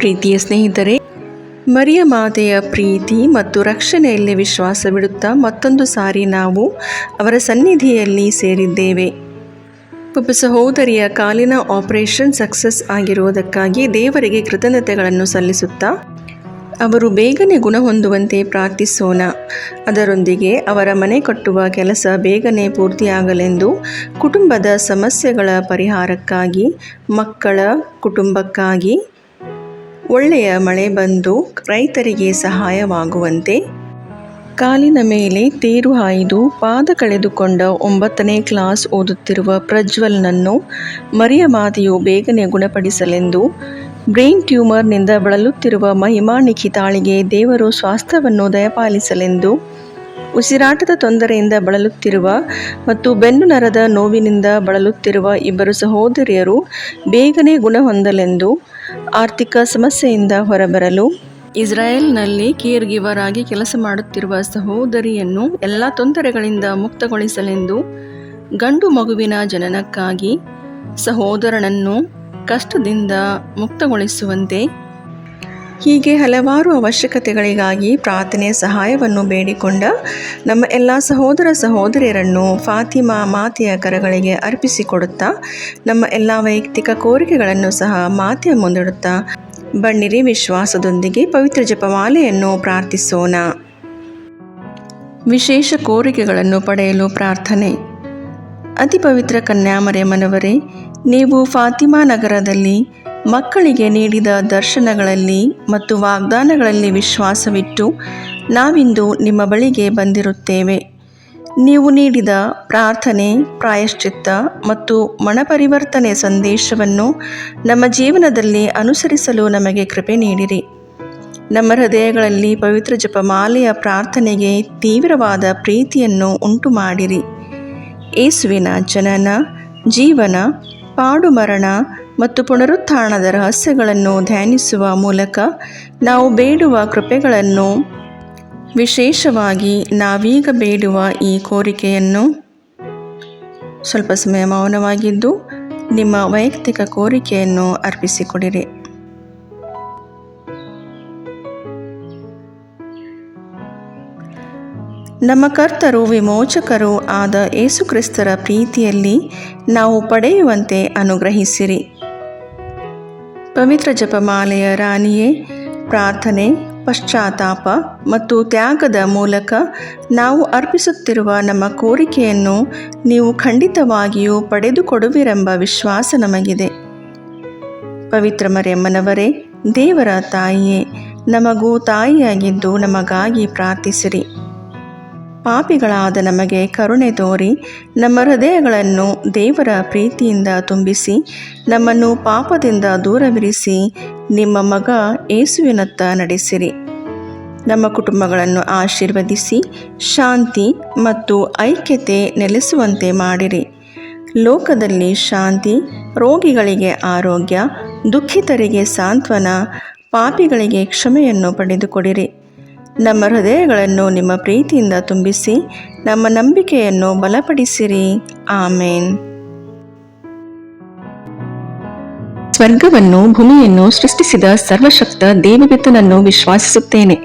ಪ್ರೀತಿಯ ಸ್ನೇಹಿತರೆ, ಮರಿಯ ಮಾತೆಯ ಪ್ರೀತಿ ಮತ್ತು ರಕ್ಷಣೆಯಲ್ಲಿ ವಿಶ್ವಾಸವಿಡುತ್ತಾ ಮತ್ತೊಂದು ಸಾರಿ ನಾವು ಅವರ ಸನ್ನಿಧಿಯಲ್ಲಿ ಸೇರಿದ್ದೇವೆ. ಒಬ್ಬ ಸಹೋದರಿಯ ಕಾಲಿನ ಆಪರೇಷನ್ ಸಕ್ಸಸ್ ಆಗಿರುವುದಕ್ಕಾಗಿ ದೇವರಿಗೆ ಕೃತಜ್ಞತೆಗಳನ್ನು ಸಲ್ಲಿಸುತ್ತಾ ಅವರು ಬೇಗನೆ ಗುಣ ಹೊಂದುವಂತೆ ಪ್ರಾರ್ಥಿಸೋಣ. ಅದರೊಂದಿಗೆ ಅವರ ಮನೆ ಕಟ್ಟುವ ಕೆಲಸ ಬೇಗನೆ ಪೂರ್ತಿಯಾಗಲೆಂದು, ಕುಟುಂಬದ ಸಮಸ್ಯೆಗಳ ಪರಿಹಾರಕ್ಕಾಗಿ, ಮಕ್ಕಳ ಕುಟುಂಬಕ್ಕಾಗಿ ಒಳ್ಳೆಯ ಮಳೆ ಬಂದು ರೈತರಿಗೆ ಸಹಾಯವಾಗುವಂತೆ, ಕಾಲಿನ ಮೇಲೆ ತೇರು ಹಾಯ್ದು ಪಾದ ಕಳೆದುಕೊಂಡ 9ನೇ ಕ್ಲಾಸ್ ಓದುತ್ತಿರುವ ಪ್ರಜ್ವಲ್ನನ್ನು ಮರಿಯ ಮಾತೆಯು ಬೇಗನೆ ಗುಣಪಡಿಸಲೆಂದು, ಬ್ರೈನ್ ಟ್ಯೂಮರ್ನಿಂದ ಬಳಲುತ್ತಿರುವ ಮಹಿಮಾ ನಿಖಿತಾಳಿಗೆ ದೇವರು ಸ್ವಾಸ್ಥ್ಯವನ್ನು ದಯಪಾಲಿಸಲೆಂದು, ಉಸಿರಾಟದ ತೊಂದರೆಯಿಂದ ಬಳಲುತ್ತಿರುವ ಮತ್ತು ಬೆನ್ನು ನರದ ನೋವಿನಿಂದ ಬಳಲುತ್ತಿರುವ 2 ಸಹೋದರಿಯರು ಬೇಗನೆ ಗುಣ ಹೊಂದಲೆಂದು, ಆರ್ಥಿಕ ಸಮಸ್ಯೆಯಿಂದ ಹೊರಬರಲು, ಇಸ್ರಾಯೇಲ್ನಲ್ಲಿ ಕೇರ್ ಗಿವರ್ ಆಗಿ ಕೆಲಸ ಮಾಡುತ್ತಿರುವ ಸಹೋದರಿಯನ್ನು ಎಲ್ಲ ತೊಂದರೆಗಳಿಂದ ಮುಕ್ತಗೊಳಿಸಲೆಂದು, ಗಂಡು ಮಗುವಿನ ಜನನಕ್ಕಾಗಿ ಸಹೋದರನನ್ನು ಕಷ್ಟದಿಂದ ಮುಕ್ತಗೊಳಿಸುವಂತೆ, ಹೀಗೆ ಹಲವಾರು ಅವಶ್ಯಕತೆಗಳಿಗಾಗಿ ಪ್ರಾರ್ಥನೆಯ ಸಹಾಯವನ್ನು ಬೇಡಿಕೊಂಡ ನಮ್ಮ ಎಲ್ಲ ಸಹೋದರ ಸಹೋದರಿಯರನ್ನು ಫಾತಿಮಾ ಮಾತೆಯ ಕರಗಳಿಗೆ ಅರ್ಪಿಸಿಕೊಡುತ್ತಾ, ನಮ್ಮ ಎಲ್ಲ ವೈಯಕ್ತಿಕ ಕೋರಿಕೆಗಳನ್ನು ಸಹ ಮಾತೆಯ ಮುಂದಿಡುತ್ತಾ ಬನ್ನಿರಿ ವಿಶ್ವಾಸದೊಂದಿಗೆ ಪವಿತ್ರ ಜಪಮಾಲೆಯನ್ನು ಪ್ರಾರ್ಥಿಸೋಣ. ವಿಶೇಷ ಕೋರಿಕೆಗಳನ್ನು ಪಡೆಯಲು ಪ್ರಾರ್ಥನೆ. ಅತಿ ಪವಿತ್ರ ಕನ್ಯಾಮರಿಯಮ್ಮನವರೇ, ನೀವು ಫಾತಿಮಾ ನಗರದಲ್ಲಿ ಮಕ್ಕಳಿಗೆ ನೀಡಿದ ದರ್ಶನಗಳಲ್ಲಿ ಮತ್ತು ವಾಗ್ದಾನಗಳಲ್ಲಿ ವಿಶ್ವಾಸವಿಟ್ಟು ನಾವಿಂದು ನಿಮ್ಮ ಬಳಿಗೆ ಬಂದಿರುತ್ತೇವೆ. ನೀವು ನೀಡಿದ ಪ್ರಾರ್ಥನೆ, ಪ್ರಾಯಶ್ಚಿತ್ತ ಮತ್ತು ಮನಪರಿವರ್ತನೆ ಸಂದೇಶವನ್ನು ನಮ್ಮ ಜೀವನದಲ್ಲಿ ಅನುಸರಿಸಲು ನಮಗೆ ಕೃಪೆ ನೀಡಿರಿ. ನಮ್ಮ ಹೃದಯಗಳಲ್ಲಿ ಪವಿತ್ರ ಜಪಮಾಲೆಯ ಪ್ರಾರ್ಥನೆಗೆ ತೀವ್ರವಾದ ಪ್ರೀತಿಯನ್ನು ಉಂಟು ಮಾಡಿರಿ. ಯೇಸುವಿನ ಜನನ, ಜೀವನ, ಪಾಡು ಮರಣ ಮತ್ತು ಪುನರುತ್ಥಾನದ ರಹಸ್ಯಗಳನ್ನು ಧ್ಯಾನಿಸುವ ಮೂಲಕ ನಾವು ಬೇಡುವ ಕೃಪೆಗಳನ್ನು, ವಿಶೇಷವಾಗಿ ನಾವೀಗ ಬೇಡುವ ಈ ಕೋರಿಕೆಯನ್ನು, ಸ್ವಲ್ಪ ಸಮಯ ಮೌನವಾಗಿದ್ದು ನಿಮ್ಮ ವೈಯಕ್ತಿಕ ಕೋರಿಕೆಯನ್ನು ಅರ್ಪಿಸಿಕೊಡಿರಿ. ನಮ್ಮ ಕರ್ತರು ವಿಮೋಚಕರೂ ಆದ ಯೇಸುಕ್ರಿಸ್ತರ ಪ್ರೀತಿಯಲ್ಲಿ ನಾವು ಪಡೆಯುವಂತೆ ಅನುಗ್ರಹಿಸಿರಿ. ಪವಿತ್ರ ಜಪಮಾಲೆಯ ರಾಣಿಯೇ, ಪ್ರಾರ್ಥನೆ, ಪಶ್ಚಾತ್ತಾಪ ಮತ್ತು ತ್ಯಾಗದ ಮೂಲಕ ನಾವು ಅರ್ಪಿಸುತ್ತಿರುವ ನಮ್ಮ ಕೋರಿಕೆಯನ್ನು ನೀವು ಖಂಡಿತವಾಗಿಯೂ ಪಡೆದುಕೊಡುವಿರೆಂಬ ವಿಶ್ವಾಸ ನಮಗಿದೆ. ಪವಿತ್ರ ಮರಿಯಮ್ಮನವರೇ, ದೇವರ ತಾಯಿಯೇ, ನಮಗೂ ತಾಯಿಯಾಗಿದ್ದು ನಮಗಾಗಿ ಪ್ರಾರ್ಥಿಸಿರಿ. ಪಾಪಿಗಳಾದ ನಮಗೆ ಕರುಣೆ ತೋರಿ ನಮ್ಮ ಹೃದಯಗಳನ್ನು ದೇವರ ಪ್ರೀತಿಯಿಂದ ತುಂಬಿಸಿ ನಮ್ಮನ್ನು ಪಾಪದಿಂದ ದೂರವಿರಿಸಿ ನಿಮ್ಮ ಮಗ ಯೇಸುವಿನತ್ತ ನಡೆಸಿರಿ. ನಮ್ಮ ಕುಟುಂಬಗಳನ್ನು ಆಶೀರ್ವದಿಸಿ ಶಾಂತಿ ಮತ್ತು ಐಕ್ಯತೆ ನೆಲೆಸುವಂತೆ ಮಾಡಿರಿ. ಲೋಕದಲ್ಲಿ ಶಾಂತಿ, ರೋಗಿಗಳಿಗೆ ಆರೋಗ್ಯ, ದುಃಖಿತರಿಗೆ ಸಾಂತ್ವನ, ಪಾಪಿಗಳಿಗೆ ಕ್ಷಮೆಯನ್ನು ಪಡೆದುಕೊಡಿರಿ. ನಮ್ಮ ಹೃದಯಗಳನ್ನು ನಿಮ್ಮ ಪ್ರೀತಿಯಿಂದ ತುಂಬಿಸಿ ನಮ್ಮ ನಂಬಿಕೆಯನ್ನು ಬಲಪಡಿಸಿರಿ. ಆಮೇನ್. ಸ್ವರ್ಗವನ್ನು ಭೂಮಿಯನ್ನು ಸೃಷ್ಟಿಸಿದ ಸರ್ವಶಕ್ತ ದೇವಪಿತನನ್ನು ವಿಶ್ವಾಸಿಸುತ್ತೇನೆ.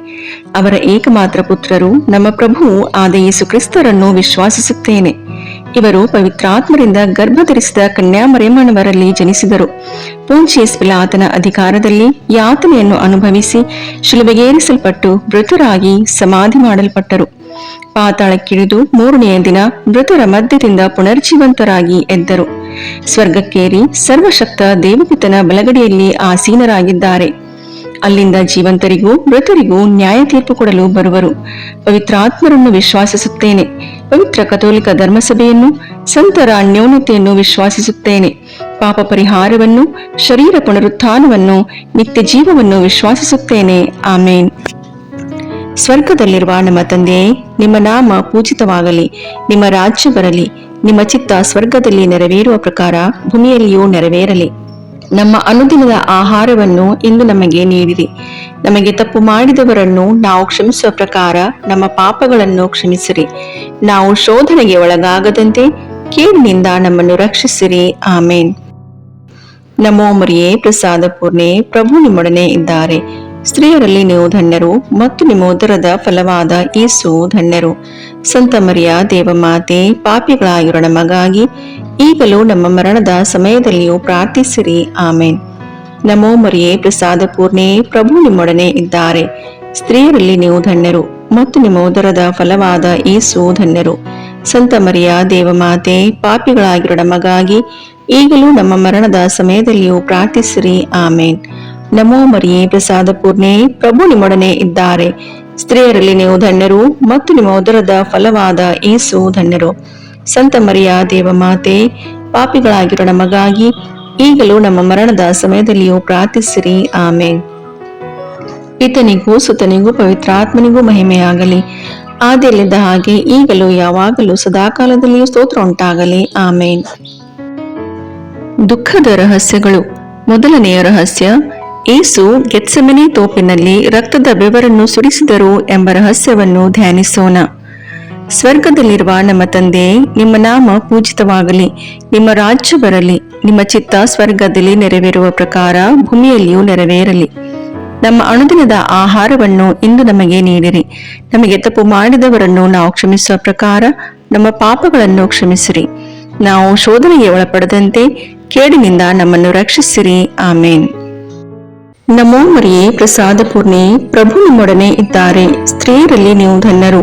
ಅವರ ಏಕಮಾತ್ರ ಪುತ್ರರು ನಮ್ಮ ಪ್ರಭುವು ಆದ ಯೇಸು ಕ್ರಿಸ್ತರನ್ನು ವಿಶ್ವಾಸಿಸುತ್ತೇನೆ. ಇವರು ಪವಿತ್ರಾತ್ಮರಿಂದ ಗರ್ಭಧರಿಸಿದ ಕನ್ಯಾಮರಿಯಮ್ಮನವರಲ್ಲಿ ಜನಿಸಿದರು. ಪೊಂಚಿಯಸ್ ಪಿಲಾತನ ಅಧಿಕಾರದಲ್ಲಿ ಯಾತನೆಯನ್ನು ಅನುಭವಿಸಿ ಶಿಲುಬೆಗೇರಿಸಲ್ಪಟ್ಟು ಮೃತರಾಗಿ ಸಮಾಧಿ ಮಾಡಲ್ಪಟ್ಟರು. ಪಾತಾಳಕ್ಕಿಳಿದು 3ನೆಯ ದಿನ ಮೃತರ ಮಧ್ಯದಿಂದ ಪುನರ್ಜೀವಂತರಾಗಿ ಎದ್ದರು. ಸ್ವರ್ಗಕ್ಕೇರಿ ಸರ್ವಶಕ್ತ ದೇವಪಿತನ ಬಲಗಡೆಯಲ್ಲಿ ಆಸೀನರಾಗಿದ್ದಾರೆ. ಅಲ್ಲಿಂದ ಜೀವಂತರಿಗೂ ಮೃತರಿಗೂ ನ್ಯಾಯ ತೀರ್ಪು ಕೊಡಲು ಬರುವರು. ಪವಿತ್ರಾತ್ಮರನ್ನು ವಿಶ್ವಾಸಿಸುತ್ತೇನೆ. ಪವಿತ್ರ ಕಥೋಲಿಕ ಧರ್ಮಸಭೆಯನ್ನು, ಸಂತರ ಅನ್ಯೋನ್ಯತೆಯನ್ನು ವಿಶ್ವಾಸಿಸುತ್ತೇನೆ. ಪಾಪ ಪರಿಹಾರವನ್ನು, ಶರೀರ ಪುನರುತ್ಥಾನವನ್ನು, ನಿತ್ಯ ಜೀವವನ್ನು ವಿಶ್ವಾಸಿಸುತ್ತೇನೆ. ಆಮೇನ್. ಸ್ವರ್ಗದಲ್ಲಿರುವ ನಮ್ಮ ತಂದೆಯೇ, ನಿಮ್ಮ ನಾಮ ಪೂಜಿತವಾಗಲಿ. ನಿಮ್ಮ ರಾಜ್ಯ ಬರಲಿ. ನಿಮ್ಮ ಚಿತ್ತ ಸ್ವರ್ಗದಲ್ಲಿ ನೆರವೇರುವ ಪ್ರಕಾರ ಭೂಮಿಯಲ್ಲಿಯೂ ನೆರವೇರಲಿ. ನಮ್ಮ ಅನುದಿನದ ಆಹಾರವನ್ನು ಇಂದು ನಮಗೆ ನೀಡಿರಿ. ನಮಗೆ ತಪ್ಪು ಮಾಡಿದವರನ್ನು ನಾವು ಕ್ಷಮಿಸುವ ಪ್ರಕಾರ ನಮ್ಮ ಪಾಪಗಳನ್ನು ಕ್ಷಮಿಸಿರಿ. ನಾವು ಶೋಧನೆಗೆ ಒಳಗಾಗದಂತೆ ಕೇಡಿನಿಂದ ನಮ್ಮನ್ನು ರಕ್ಷಿಸಿರಿ. ಆಮೇನ್. ನಮೋ ಮರಿಯೇ ಪ್ರಸಾದ ಪೂರ್ಣೆ, ಪ್ರಭು ನಿಮ್ಮೊಡನೆ ಇದ್ದಾರೆ. ಸ್ತ್ರೀಯರಲ್ಲಿ ನೀವು ಧನ್ಯರು ಮತ್ತು ನಿಮ್ಮ ಉದರದ ಫಲವಾದ ಯೇಸು ಧನ್ಯರು. ಸಂತ ಮರಿಯ ದೇವಮಾತೆ, ಪಾಪಿಗಳಾಗಿರೋ ನಮಗಾಗಿ ಈಗಲೂ ನಮ್ಮ ಮರಣದ ಸಮಯದಲ್ಲಿಯೂ ಪ್ರಾರ್ಥಿಸಿರಿ. ಆಮೇನ್. ನಮೋ ಮರಿಯೇ ಪ್ರಸಾದ ಪೂರ್ಣೆ, ಪ್ರಭು ನಿಮ್ಮೊಡನೆ ಇದ್ದಾರೆ. ಸ್ತ್ರೀಯರಲ್ಲಿ ನೀವು ಧನ್ಯರು ಮತ್ತು ನಿಮ್ಮ ಉದರದ ಫಲವಾದ ಯೇಸು ಧನ್ಯರು. ಸಂತ ಮರಿಯ ದೇವಮಾತೆ, ಪಾಪಿಗಳಾಗಿರೋ ನಮಗಾಗಿ ಈಗಲೂ ನಮ್ಮ ಮರಣದ ಸಮಯದಲ್ಲಿಯೂ ಪ್ರಾರ್ಥಿಸಿರಿ. ಆಮೇನ್. ನಮೋ ಮರಿಯೇ ಪ್ರಸಾದ ಪೂರ್ಣೆ, ಪ್ರಭು ನಿಮ್ಮೊಡನೆ ಇದ್ದಾರೆ. ಸ್ತ್ರೀಯರಲ್ಲಿ ನೀವು ಧನ್ಯರು ಮತ್ತು ನಿಮ್ಮ ಉದರದ ಫಲವಾದ ಯೇಸು ಧನ್ಯರು. ಸಂತ ಮರಿಯ ದೇವಮಾತೆ, ಪಾಪಿಗಳಾಗಿರೋ ನಮಗಾಗಿ ಈಗಲೂ ನಮ್ಮ ಮರಣದ ಸಮಯದಲ್ಲಿಯೂ ಪ್ರಾರ್ಥಿಸಿರಿ. ಆಮೇನ್. ಪಿತನಿಗೂ ಸುತನಿಗೂ ಪವಿತ್ರಾತ್ಮನಿಗೂ ಮಹಿಮೆಯಾಗಲಿ. ಆದಿಯಲ್ಲಿದ್ದ ಹಾಗೆ ಈಗಲೂ ಯಾವಾಗಲೂ ಸದಾಕಾಲದಲ್ಲಿಯೂ ಸ್ತೋತ್ರ ಉಂಟಾಗಲಿ. ಆಮೇನ್. ದುಃಖದ ರಹಸ್ಯಗಳು. ಮೊದಲನೆಯ ರಹಸ್ಯ, ಯೇಸು ಗೆತ್ಸೆಮನೆ ತೋಪಿನಲ್ಲಿ ರಕ್ತದ ಬೆವರನ್ನು ಸುರಿಸಿದರು ಎಂಬ ರಹಸ್ಯವನ್ನು ಧ್ಯಾನಿಸೋಣ. ಸ್ವರ್ಗದಲ್ಲಿರುವ ನಮ್ಮ ತಂದೆ, ನಿಮ್ಮ ನಾಮ ಪೂಜಿತವಾಗಲಿ, ನಿಮ್ಮ ರಾಜ್ಯ ಬರಲಿ, ನಿಮ್ಮ ಚಿತ್ತ ಸ್ವರ್ಗದಲ್ಲಿ ನೆರವೇರುವ ಪ್ರಕಾರ ಭೂಮಿಯಲ್ಲಿಯೂ ನೆರವೇರಲಿ. ನಮ್ಮ ಅನುದಿನದ ಆಹಾರವನ್ನು ಇಂದು ನಮಗೆ ನೀಡಿರಿ. ನಮಗೆ ತಪ್ಪು ಮಾಡಿದವರನ್ನು ನಾವು ಕ್ಷಮಿಸುವ ಪ್ರಕಾರ ನಮ್ಮ ಪಾಪಗಳನ್ನು ಕ್ಷಮಿಸಿರಿ. ನಾವು ಶೋಧನೆಗೆ ಒಳಪಡದಂತೆ ಕೇಡಿನಿಂದ ನಮ್ಮನ್ನು ರಕ್ಷಿಸಿರಿ. ಆಮೇನ್. ನಮೋ ಮರಿಯೇ ಪ್ರಸಾದ ಪೂರ್ಣೆ, ಪ್ರಭು ನಿಮ್ಮೊಡನೆ ಇದ್ದಾರೆ. ಸ್ತ್ರೀಯರಲ್ಲಿ ನೀವು ಧನ್ಯರು